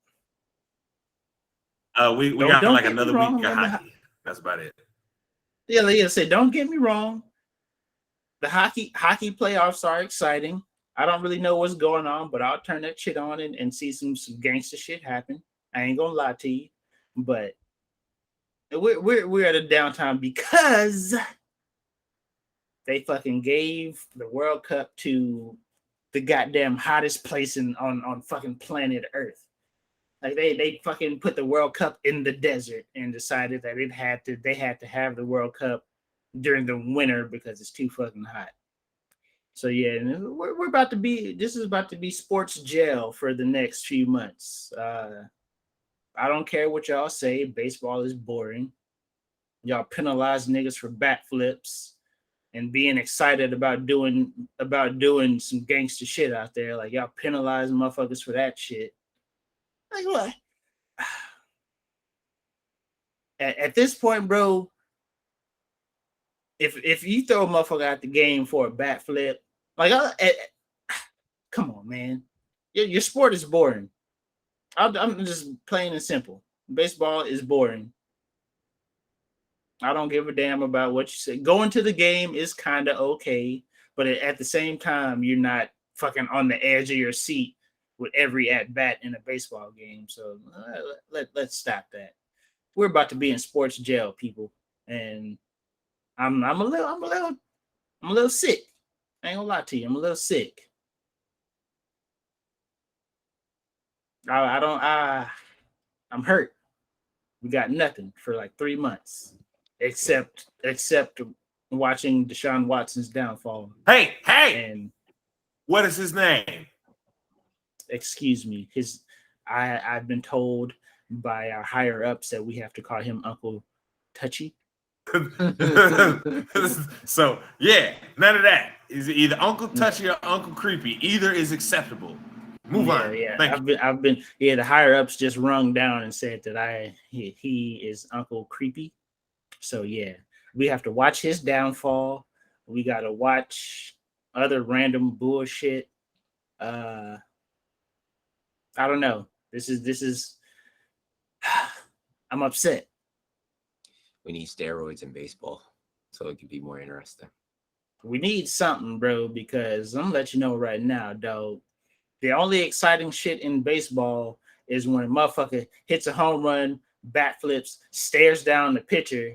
We got like another week of hockey. That's about it. Yeah, say don't get me wrong. The hockey playoffs are exciting. I don't really know what's going on, but I'll turn that shit on and see some gangster shit happen. I ain't gonna lie to you, but we're at a downtime because they fucking gave the World Cup to the goddamn hottest place on fucking planet Earth. Like they fucking put the World Cup in the desert and decided that they had to have the World Cup during the winter because it's too fucking hot. So yeah, we're about to be. This is about to be sports jail for the next few months. I don't care what y'all say. Baseball is boring. Y'all penalize niggas for bat flips and being excited about doing some gangster shit out there. Like y'all penalize motherfuckers for that shit. Like what? At this point, bro. If you throw a motherfucker out the game for a bat flip, like, come on, man, your sport is boring. I'm just plain and simple. Baseball is boring. I don't give a damn about what you say. Going to the game is kind of okay, but at the same time, you're not fucking on the edge of your seat with every at bat in a baseball game. So let's stop that. We're about to be in sports jail, people, and I'm a little sick. I ain't gonna lie to you. I'm a little sick. I'm hurt. We got nothing for like 3 months, except watching Deshaun Watson's downfall. Hey! And what is his name? Excuse me. I've been told by our higher ups that we have to call him Uncle Touchy. So yeah, none of that. Is either Uncle Touchy or Uncle Creepy. Either is acceptable. Move on. Yeah. I've been. The higher ups just rung down and said that he is Uncle Creepy. So yeah, we have to watch his downfall. We gotta watch other random bullshit. I don't know. This is. I'm upset. We need steroids in baseball so it can be more interesting. We need something, bro, because I'm gonna let you know right now, dog. The only exciting shit in baseball is when a motherfucker hits a home run, bat flips, stares down the pitcher,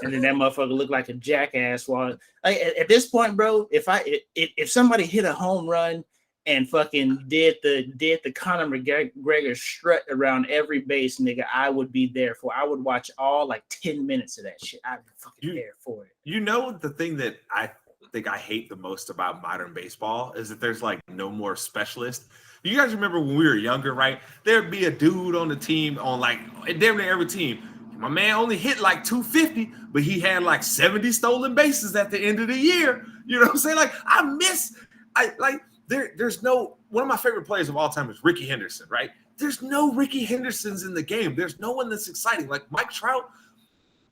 and then that motherfucker look like a jackass. While at this point, bro, if somebody hit a home run and fucking did the Conor McGregor strut around every base, nigga, I would be there for. I would watch all like 10 minutes of that shit. I'd be fucking there for it. You know, the thing that I think I hate the most about modern baseball is that there's like no more specialists. You guys remember when we were younger, right? There'd be a dude on the team on like damn near every team. My man only hit like 250, but he had like 70 stolen bases at the end of the year. You know what I'm saying? Like there's no one of my favorite players of all time is Ricky Henderson, right? There's no Ricky Hendersons in the game. There's no one that's exciting. Like Mike Trout,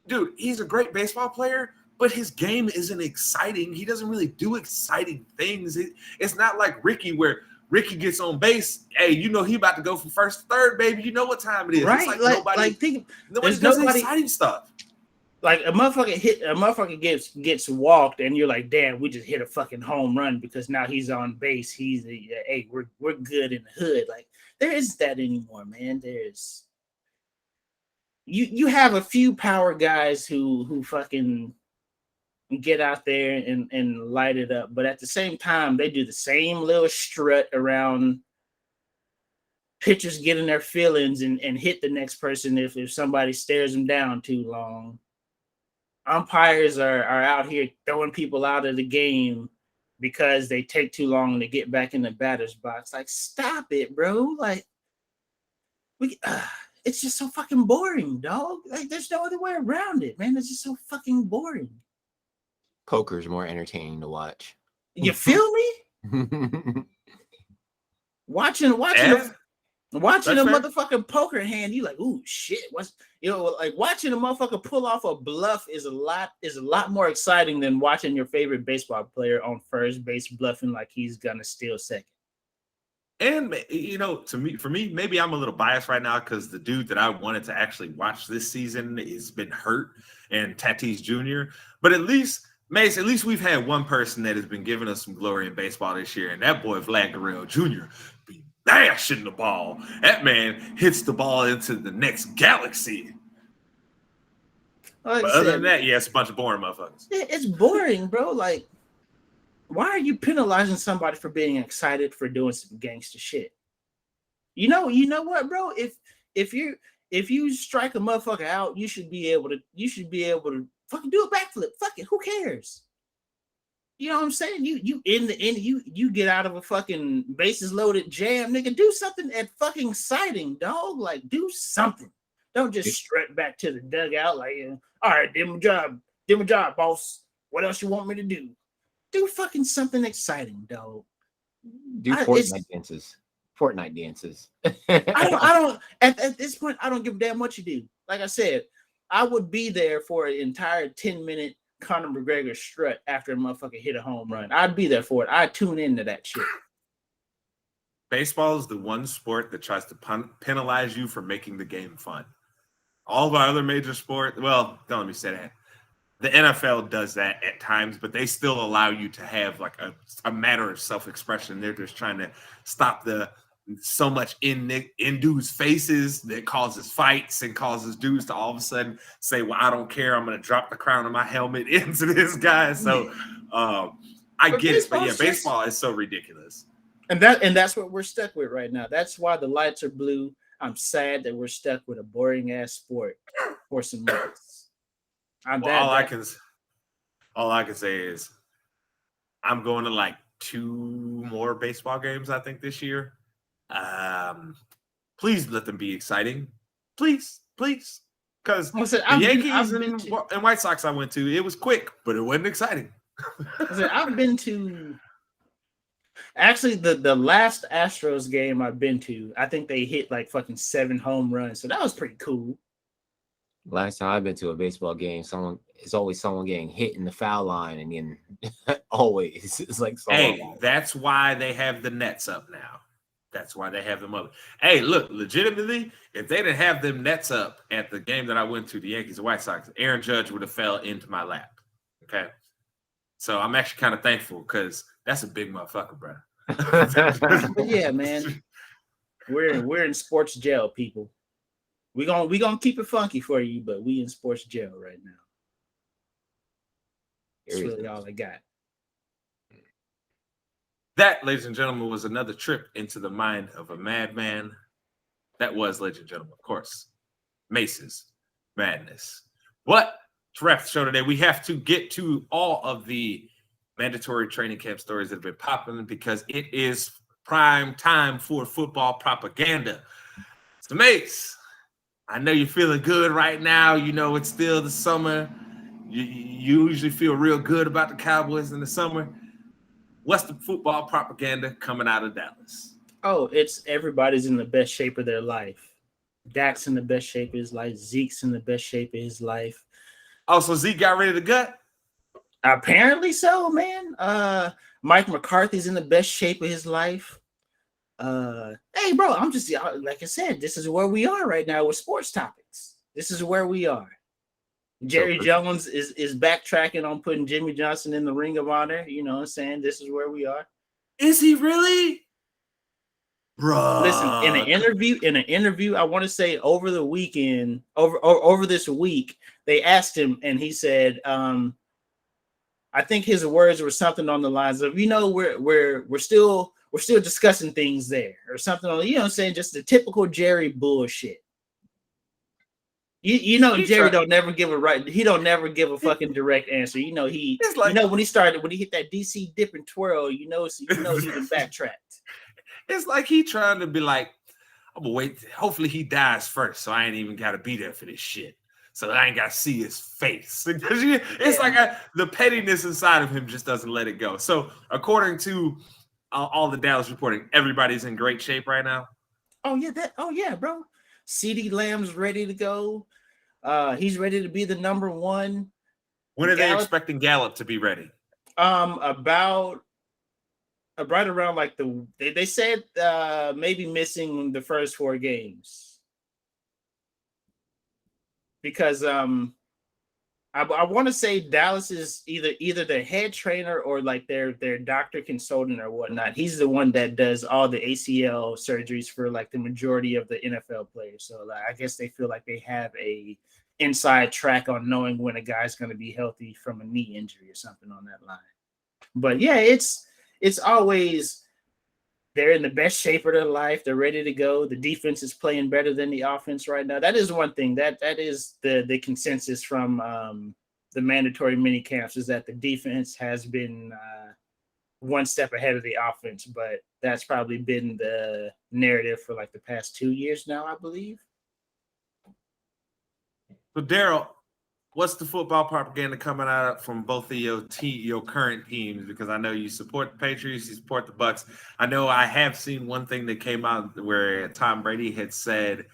dude, he's a great baseball player, but his game isn't exciting. He doesn't really do exciting things. It's not like Ricky where Ricky gets on base. Hey, you know he about to go from first to third, baby. You know what time it is. Right? It's like nobody does exciting stuff. Like a motherfucker gets walked, and you're like, damn, we just hit a fucking home run because now he's on base. Hey, we're good in the hood. Like there isn't that anymore, man. There's you have a few power guys who fucking get out there and light it up, but at the same time, they do the same little strut around pitchers getting their feelings and hit the next person if somebody stares them down too long. Umpires are out here throwing people out of the game because they take too long to get back in the batter's box. Like, stop it, bro. Like, it's just so fucking boring, dog. Like, there's no other way around it, man. It's just so fucking boring. Poker's more entertaining to watch. You feel me? Watching a motherfucking poker hand, you like, ooh, shit. Like watching a motherfucker pull off a bluff is a lot more exciting than watching your favorite baseball player on first base bluffing like he's gonna steal second. And for me, maybe I'm a little biased right now because the dude that I wanted to actually watch this season has been hurt, and Tatis Jr. But at least we've had one person that has been giving us some glory in baseball this year, and that boy Vlad Darrell Jr. be bashing the ball. That man hits the ball into the next galaxy. But other than that, yeah, it's a bunch of boring motherfuckers. It's boring, bro. Like, why are you penalizing somebody for being excited for doing some gangster shit? You know what, bro? If you strike a motherfucker out, you should be able to fucking do a backflip. Fuck it, who cares? You know what I'm saying? You get out of a fucking bases loaded jam, nigga. Do something fucking exciting, dog. Like, do something. Don't just strut back to the dugout like, all right, did my job, boss. What else you want me to do? Do fucking something exciting, dog. Do Fortnite dances. I don't. At this point, I don't give a damn what you do. Like I said, I would be there for an entire 10-minute Conor McGregor strut after a motherfucker hit a home run. I'd be there for it. I'd tune into that shit. Baseball is the one sport that tries to penalize you for making the game fun. All of our other major sports, well, don't let me say that. The NFL does that at times, but they still allow you to have like a matter of self-expression. They're just trying to stop so much in dudes' faces that causes fights and causes dudes to all of a sudden say, well, I don't care. I'm going to drop the crown of my helmet into this guy. So I get it. But yeah, baseball is so ridiculous. And that's what we're stuck with right now. That's why the lights are blue. I'm sad that we're stuck with a boring ass sport for some months. All I can say is I'm going to like 2 more baseball games, I think, this year. Please let them be exciting. Please. Because the Yankees and White Sox I went to, it was quick, but it wasn't exciting. I've been to actually the last Astros game I've been to, I think they hit like fucking 7 home runs. So that was pretty cool. Last time I've been to a baseball game, it's always someone getting hit in the foul line, and then always it's like, that's why they have the nets up now. That's why they have them up. Hey, look, legitimately, if they didn't have them nets up at the game that I went to, the Yankees and White Sox, Aaron Judge would have fell into my lap. Okay, so I'm actually kind of thankful because that's a big motherfucker, bro. But yeah, man, we're in sports jail, people. We gonna keep it funky for you, but we in sports jail right now. That's really all I got. That, ladies and gentlemen, was another trip into the mind of a madman. That was, ladies and gentlemen, of course, Mase's Madness. But to wrap the show today, we have to get to all of the mandatory training camp stories that have been popping because it is prime time for football propaganda. So, Mase, I know you're feeling good right now. You know, it's still the summer. You usually feel real good about the Cowboys in the summer. What's the football propaganda coming out of Dallas? Oh, it's everybody's in the best shape of their life. Dak's in the best shape of his life. Zeke's in the best shape of his life. Oh, so Zeke got rid of the gut? Apparently so, man. Mike McCarthy's in the best shape of his life. Hey, bro, I'm just like I said, this is where we are right now with sports topics. This is where we are. Jerry Jones is backtracking on putting Jimmy Johnson in the Ring of Honor. You know what I'm saying? This is where we are. Is he really? Bro. Listen, in an interview, I want to say over the weekend, over this week, they asked him, and he said, I think his words were something on the lines of, we're still discussing things there, or something on, you know what I'm saying, just the typical Jerry bullshit. Jerry don't never give a fucking direct answer. He when he hit that DC dip and twirl, he was backtracked. It's like he trying to be like, I'm gonna wait. Hopefully he dies first, so I ain't even gotta be there for this shit. So I ain't gotta see his face. It's like the pettiness inside of him just doesn't let it go. So according to all the Dallas reporting, everybody's in great shape right now. Oh yeah, bro. CeeDee Lamb's ready to go. He's ready to be the number one. When are they expecting Gallup to be ready? About right around like they said maybe missing the first 4 games, because I want to say Dallas is either their head trainer or like their doctor consultant or whatnot. He's the one that does all the ACL surgeries for like the majority of the NFL players. So like, I guess they feel like they have a inside track on knowing when a guy's going to be healthy from a knee injury or something on that line. But yeah, it's always, they're in the best shape of their life. They're ready to go. The defense is playing better than the offense right now. That is one thing that is the consensus from the mandatory mini camps, is that the defense has been one step ahead of the offense, but that's probably been the narrative for like the past 2 years now, I believe. So Darrell, what's the football propaganda coming out from both of your current teams? Because I know you support the Patriots, you support the Bucks. I know I have seen one thing that came out where Tom Brady had said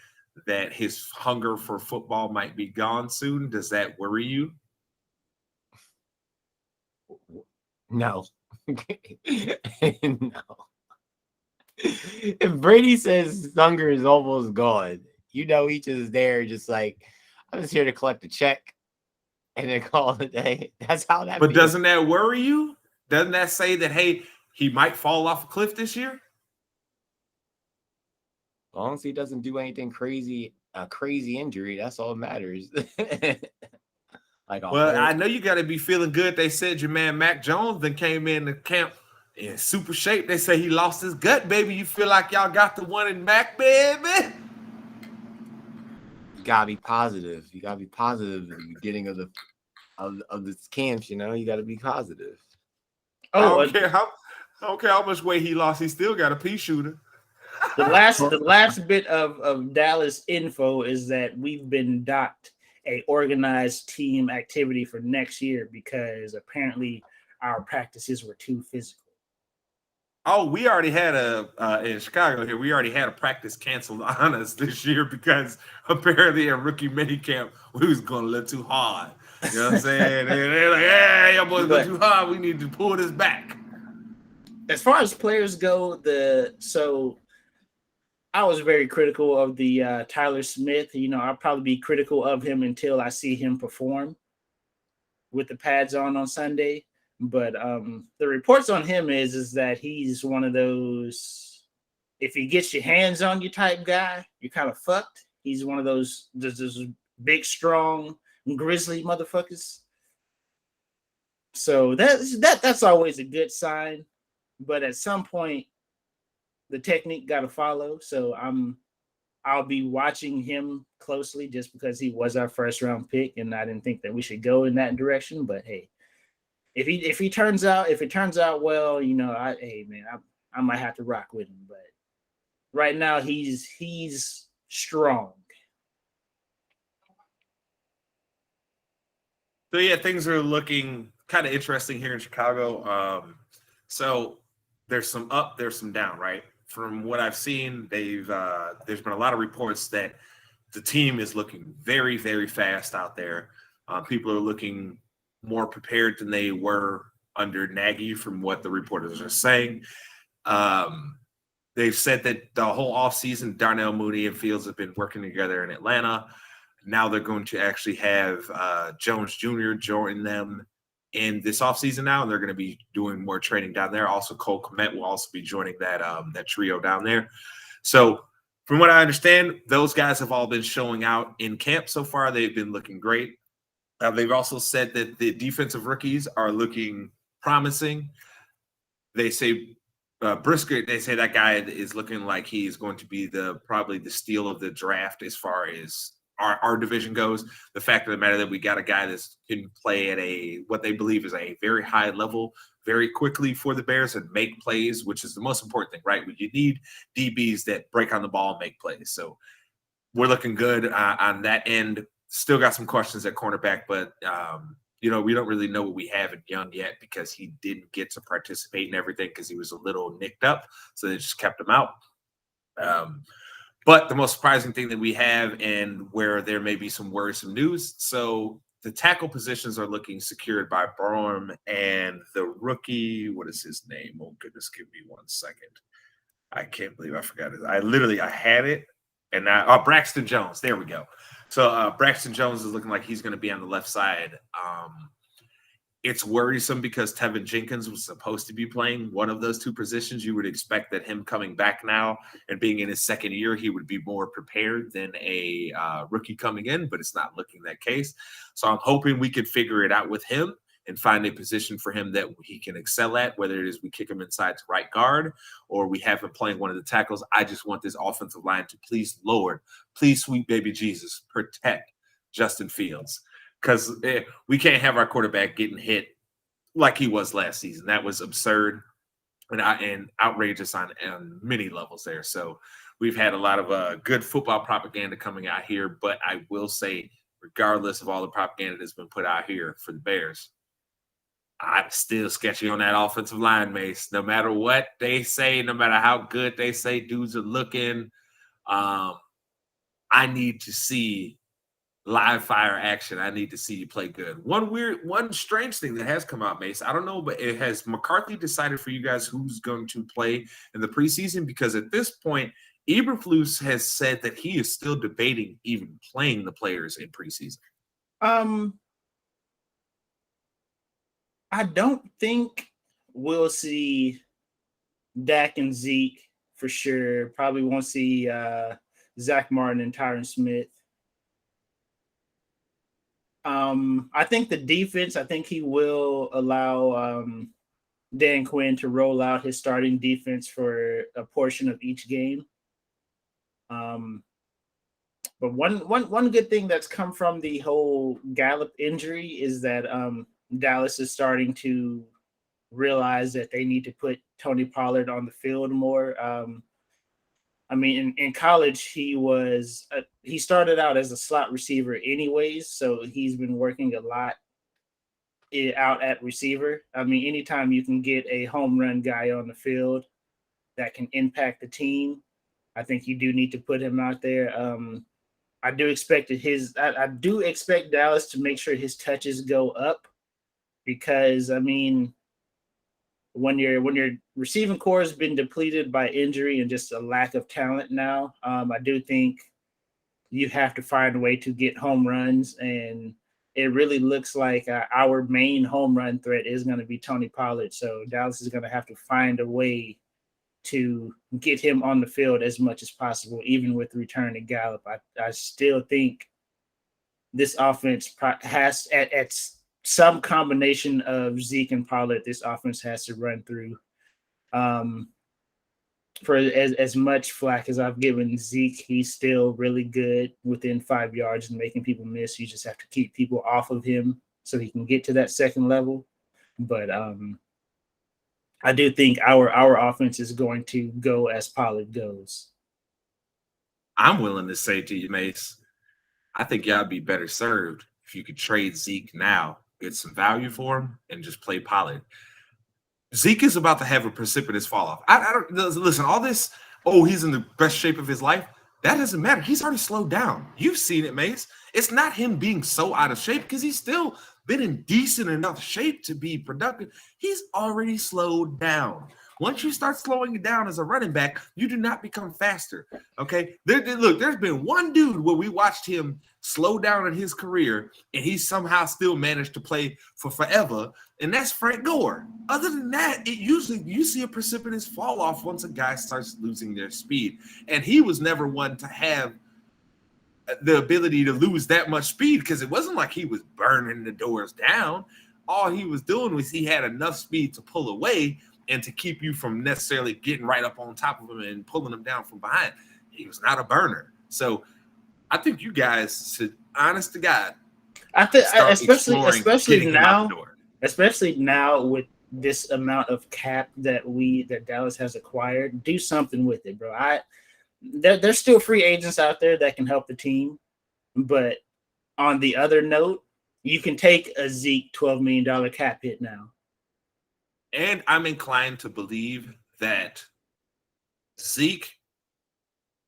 that his hunger for football might be gone soon. Does that worry you? No. No. If Brady says his hunger is almost gone, he just is there, just like, I'm just here to collect a check and then call it a day. That's how that. But doesn't that worry you? Doesn't that say that, hey, he might fall off a cliff this year? As long as he doesn't do anything crazy, a crazy injury, that's all that matters. I know you got to be feeling good. They said your man Mac Jones then came in the camp in super shape. They say he lost his gut, baby. You feel like y'all got the one in Mac, baby? You gotta be positive. You gotta be positive at the beginning of the camps. You gotta be positive. I don't care how much weight he lost. He still got a pea shooter. The last bit of Dallas info is that we've been docked a organized team activity for next year because apparently our practices were too physical. Oh, we already had in Chicago here. We already had a practice canceled on us this year because apparently at rookie minicamp we was going a little too hard. You know what I'm saying? They're like, "Hey, y'all boys go too hard. We need to pull this back." As far as players go, I was very critical of the Tyler Smith. I'll probably be critical of him until I see him perform with the pads on Sunday. But the reports on him is that he's one of those, if he gets your hands on you type guy, you're kind of fucked. He's one of those big, strong, grizzly motherfuckers. So that's always a good sign. But at some point, the technique got to follow. So I'll be watching him closely just because he was our first round pick, and I didn't think that we should go in that direction. But hey, if it turns out well, I might have to rock with him. But right now he's strong. So yeah, things are looking kind of interesting here in Chicago. So there's some up, there's some down, right? From what I've seen, there's been a lot of reports that the team is looking very, very fast out there. People are looking more prepared than they were under Nagy, from what the reporters are saying. They've said that the whole offseason, Darnell Mooney and Fields have been working together in Atlanta. Now they're going to actually have Jones Jr. join them in this offseason now, and they're going to be doing more training down there. Also, Cole Kmet will also be joining that trio down there. So from what I understand, those guys have all been showing out in camp so far. They've been looking great. They've also said that the defensive rookies are looking promising. They say Brisker, they say that guy is looking like he's going to be probably the steal of the draft as far as our division goes. The fact of the matter that we got a guy that can play at what they believe is a very high level very quickly for the Bears and make plays, which is the most important thing, right? You need DBs that break on the ball and make plays. So we're looking good on that end. Still got some questions at cornerback, but we don't really know what we have in Young yet because he didn't get to participate in everything because he was a little nicked up. So they just kept him out. But the most surprising thing that we have, and where there may be some worrisome news, so the tackle positions are looking secured by Borom and the rookie. What is his name? Oh, goodness, give me 1 second. I can't believe I forgot it. I had it. And now, Braxton Jones. There we go. So Braxton Jones is looking like he's going to be on the left side. It's worrisome because Tevin Jenkins was supposed to be playing one of those two positions. You would expect that him coming back now and being in his second year, he would be more prepared than a rookie coming in, but it's not looking that case. So I'm hoping we can figure it out with him and find a position for him that he can excel at, whether it is we kick him inside to right guard or we have him playing one of the tackles. I just want this offensive line to please, sweet baby Jesus, protect Justin Fields. Because we can't have our quarterback getting hit like he was last season. That was absurd and outrageous on many levels there. So we've had a lot of good football propaganda coming out here. But I will say, regardless of all the propaganda that's been put out here for the Bears, I'm still sketchy on that offensive line, Mase. No matter what they say, no matter how good they say dudes are looking, I need to see live fire action. I need to see you play good. One strange thing that has come out, Mase, I don't know, but it has McCarthy decided for you guys who's going to play in the preseason? Because at this point, Eberflus has said that he is still debating even playing the players in preseason. I don't think we'll see Dak and Zeke for sure. Probably won't see Zach Martin and Tyron Smith. I think the defense, he will allow Dan Quinn to roll out his starting defense for a portion of each game. But one good thing that's come from the whole Gallup injury is that Dallas is starting to realize that they need to put Tony Pollard on the field more. In college, he started out as a slot receiver anyways, so he's been working a lot out at receiver. Anytime you can get a home run guy on the field that can impact the team, I think you do need to put him out there. I do expect Dallas to make sure his touches go up because, when your receiving core has been depleted by injury and just a lack of talent now, I do think you have to find a way to get home runs, and it really looks like our main home run threat is going to be Tony Pollard. So Dallas is going to have to find a way to get him on the field as much as possible, even with return to Gallup. I still think this offense has at some combination of Zeke and Pollard, this offense has to run through. For as much flack as I've given Zeke, he's still really good within 5 yards and making people miss. You just have to keep people off of him so he can get to that second level. But I do think our offense is going to go as Pollard goes. I'm willing to say to you, Mase, I think y'all be better served if you could trade Zeke now, get some value for him, and just play Pollard. Zeke is about to have a precipitous fall off. I don't listen. All this, oh, he's in the best shape of his life. That doesn't matter. He's already slowed down. You've seen it, Mase. It's not him being so out of shape because he's still been in decent enough shape to be productive. He's already slowed down. Once you start slowing it down as a running back, you do not become faster. Okay. Look, there's been one dude where we watched him slow down in his career and he somehow still managed to play for forever, and that's Frank Gore. Other than that, it usually you see a precipitous fall off once a guy starts losing their speed. And he was never one to have the ability to lose that much speed because it wasn't like he was burning the doors down. All he was doing was he had enough speed to pull away and to keep you from necessarily getting right up on top of him and pulling him down from behind. He was not a burner. So I think you guys should, honest to God, I think especially now with this amount of cap that Dallas has acquired, do something with it, bro. There's still free agents out there that can help the team, but on the other note, you can take a Zeke $12 million cap hit now. And I'm inclined to believe that Zeke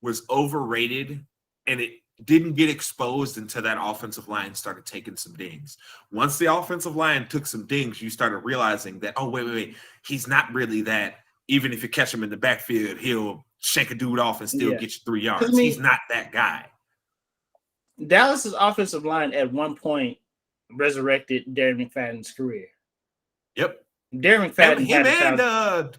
was overrated and it didn't get exposed until that offensive line started taking some dings. Once the offensive line took some dings, you started realizing that, oh, wait, he's not really that. Even if you catch him in the backfield, he'll shake a dude off and still get you 3 yards. He's not that guy. Dallas's offensive line at one point resurrected Darren McFadden's career. Yep. Darren McFadden and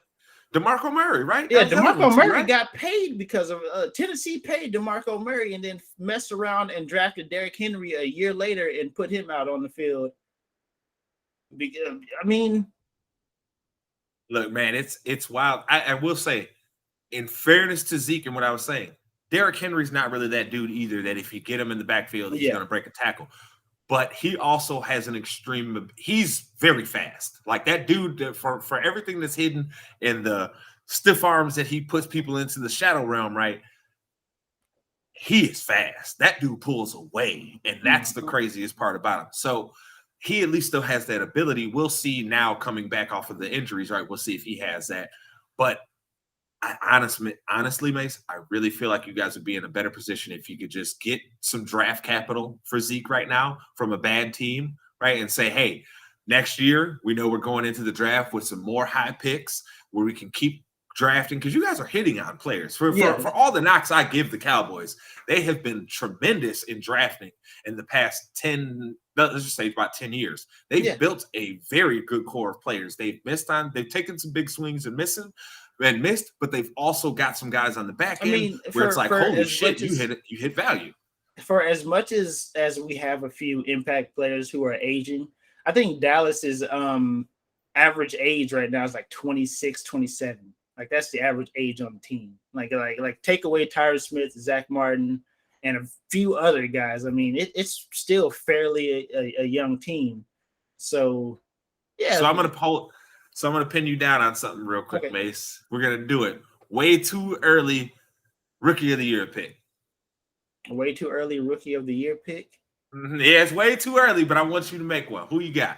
DeMarco Murray, right? Yeah, DeMarco Murray got paid because of Tennessee paid DeMarco Murray and then messed around and drafted Derrick Henry a year later and put him out on the field. I mean, look, man, it's wild. I will say, in fairness to Zeke and what I was saying, Derrick Henry's not really that dude either, that if you get him in the backfield, he's going to break a tackle. But he also has he's very fast. Like that dude, for everything that's hidden in the stiff arms that he puts people into the shadow realm, right? He is fast. That dude pulls away, and that's the craziest part about him. So he at least still has that ability. We'll see now coming back off of the injuries, right? We'll see if he has that. But honestly, Mase, I really feel like you guys would be in a better position if you could just get some draft capital for Zeke right now from a bad team, right? And say, hey, next year, we know we're going into the draft with some more high picks where we can keep drafting because you guys are hitting on players. For all the knocks I give the Cowboys, they have been tremendous in drafting in the past 10, let's just say about 10 years. They've built a very good core of players. They've taken some big swings and missed, but they've also got some guys on the back end where it's like, holy shit, you hit value. For as much as we have a few impact players who are aging, I think Dallas's average age right now is like 26, 27. Like that's the average age on the team. Like take away Tyron Smith, Zach Martin, and a few other guys. I mean, it's still fairly a young team. So yeah. So I'm gonna pin you down on something real quick, okay. Mase. We're gonna do it. Way too early rookie of the year pick. Way too early rookie of the year pick? Yeah, it's way too early, but I want you to make one. Who you got?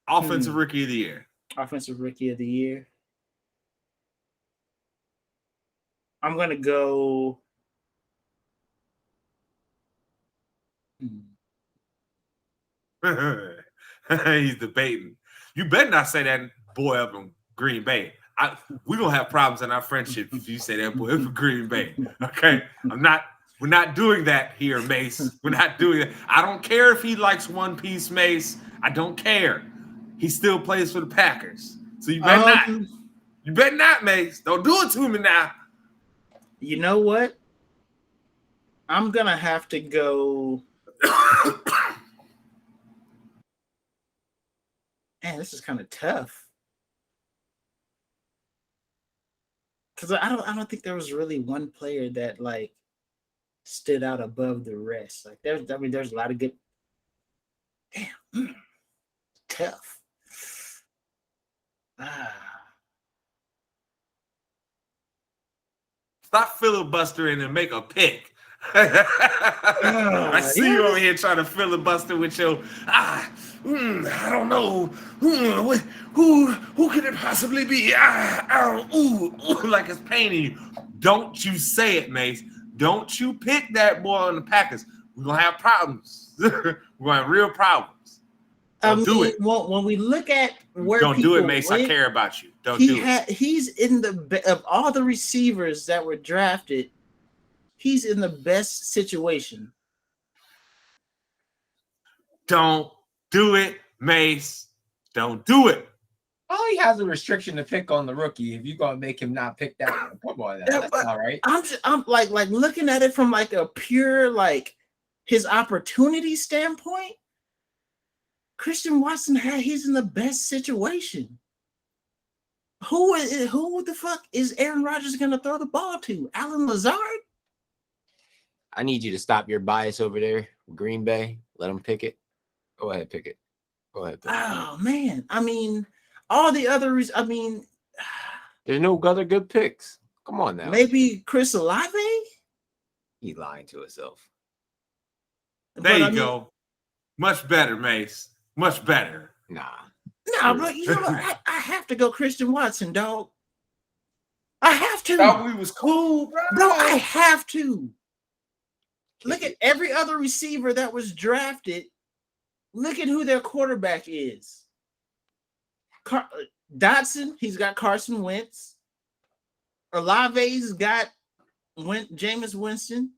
Offensive rookie of the year. Offensive rookie of the year. I'm gonna go. He's debating. You better not say that boy up in Green Bay. We're gonna have problems in our friendship if you say that boy up in Green Bay. Okay, we're not doing that here, Mase. We're not doing that. I don't care if he likes One Piece, Mase. I don't care. He still plays for the Packers. So you better not. You better not, Mase. Don't do it to me now. You know what? I'm gonna have to go. Man, this is kind of tough. Because I don't think there was really one player that like stood out above the rest. Like there's a lot of good. Damn, tough. Stop filibustering and make a pick. I see you over here trying to filibuster with your I don't know who could it possibly be? Like it's paining you. Don't you say it, Mase. Don't you pick that boy on the Packers. We're gonna have problems. We're gonna have real problems. Don't do it. When we look at where don't do it, Mase. Went, I care about you. Don't do it. He's in of all the receivers that were drafted. He's in the best situation. Don't do it, Mase. Don't do it. Oh, he has a restriction to pick on the rookie. If you're gonna make him not pick that one, come on, that's all right. I'm like looking at it from like a pure like his opportunity standpoint. Christian Watson he's in the best situation. Who the fuck is Aaron Rodgers gonna throw the ball to? Alan Lazard? I need you to stop your bias over there, Green Bay. Let them pick it. Go ahead, pick it. Go ahead. Pick Oh man, I mean, all the other. I mean, there's no other good picks. Come on now. Maybe Chris Olave. He's lying to himself. There you go. Much better, Mase. Much better. Nah, but you know what? I have to go Christian Watson, dog. I have to. Thought we was cool, bro. No, I have to. Look at every other receiver that was drafted. Look at who their quarterback is. Dotson, he's got Carson Wentz. Olave's got Jameis Winston.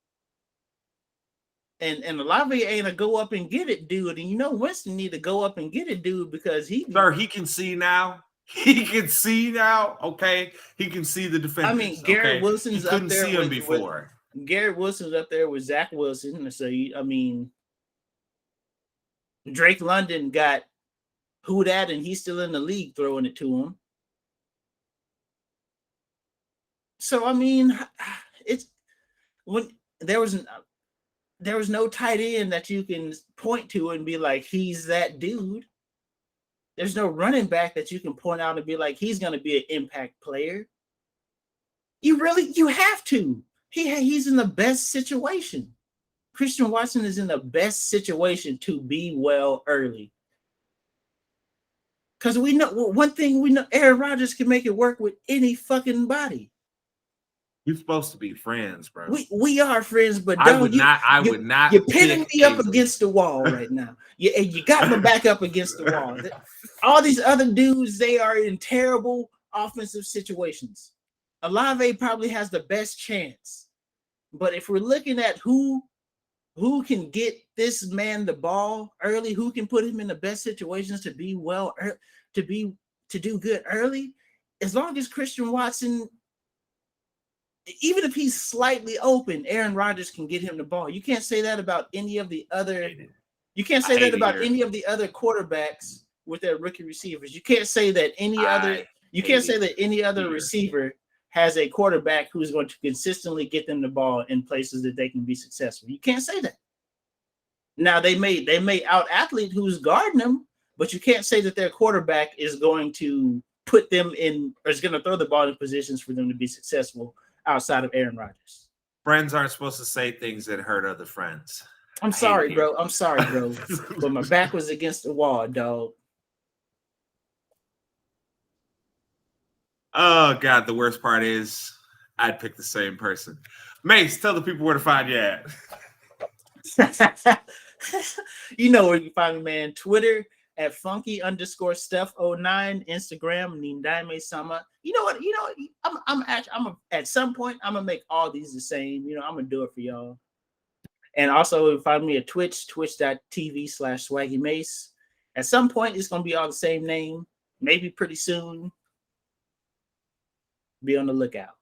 And Olave ain't a go up and get it dude. And you know Winston need to go up and get it dude because he can see now. He can see now. Okay. He can see the defenders. I mean, Garrett Wilson's up there. Couldn't see him before. Garrett Wilson's up there with Zach Wilson. So I mean, Drake London got who that, and he's still in the league throwing it to him. So I mean, it's when there was no tight end that you can point to and be like, he's that dude. There's no running back that you can point out and be like, he's going to be an impact player. You have to. He's in the best situation. Christian Watson is in the best situation to be well early. Because we know one thing, we know Aaron Rodgers can make it work with any fucking body. You're supposed to be friends, bro. We are friends, but I would not. You're pinning me up against the wall right now. You got my back up against the wall. All these other dudes, they are in terrible offensive situations. Olave probably has the best chance, but if we're looking at who can get this man the ball early, who can put him in the best situations to be to do good early, as long as Christian Watson, even if he's slightly open, Aaron Rodgers can get him the ball. You can't say that about any of the other. You can't say that about any of the other quarterbacks with their rookie receivers. You can't say that any other. You can't say that any other receiver has a quarterback who's going to consistently get them the ball in places that they can be successful. You can't say that. Now they may out athlete who's guarding them, but you can't say that their quarterback is going to put them in or is going to throw the ball in positions for them to be successful outside of Aaron Rodgers. Friends aren't supposed to say things that hurt other friends. I'm sorry, bro. But my back was against the wall, dog. Oh, God. The worst part is I'd pick the same person. Mase, tell the people where to find you at. You know where you can find me, man. Twitter at funky_stuff09, Instagram Nindaime Sama. You know what? At some point I'm gonna make all these the same. You know, I'm gonna do it for y'all. And also find me at twitch.tv/SwaggyMase. At some point it's gonna be all the same name. Maybe pretty soon. Be on the lookout.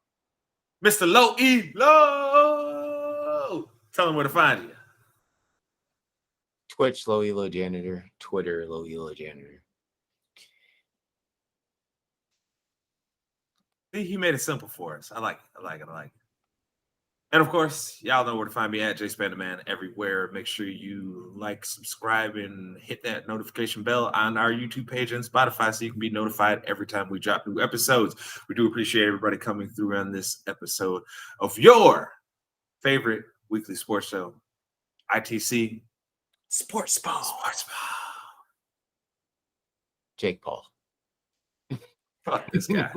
Mr. Low E Low. Tell them where to find you. Twitch, Low Elo Janitor. Twitter, Low Elo Janitor. He made it simple for us. I like it. And of course, y'all know where to find me at JSpanderman everywhere. Make sure you like, subscribe, and hit that notification bell on our YouTube page and Spotify so you can be notified every time we drop new episodes. We do appreciate everybody coming through on this episode of your favorite weekly sports show, ITC Sportsball. Jake Paul. Fuck this guy.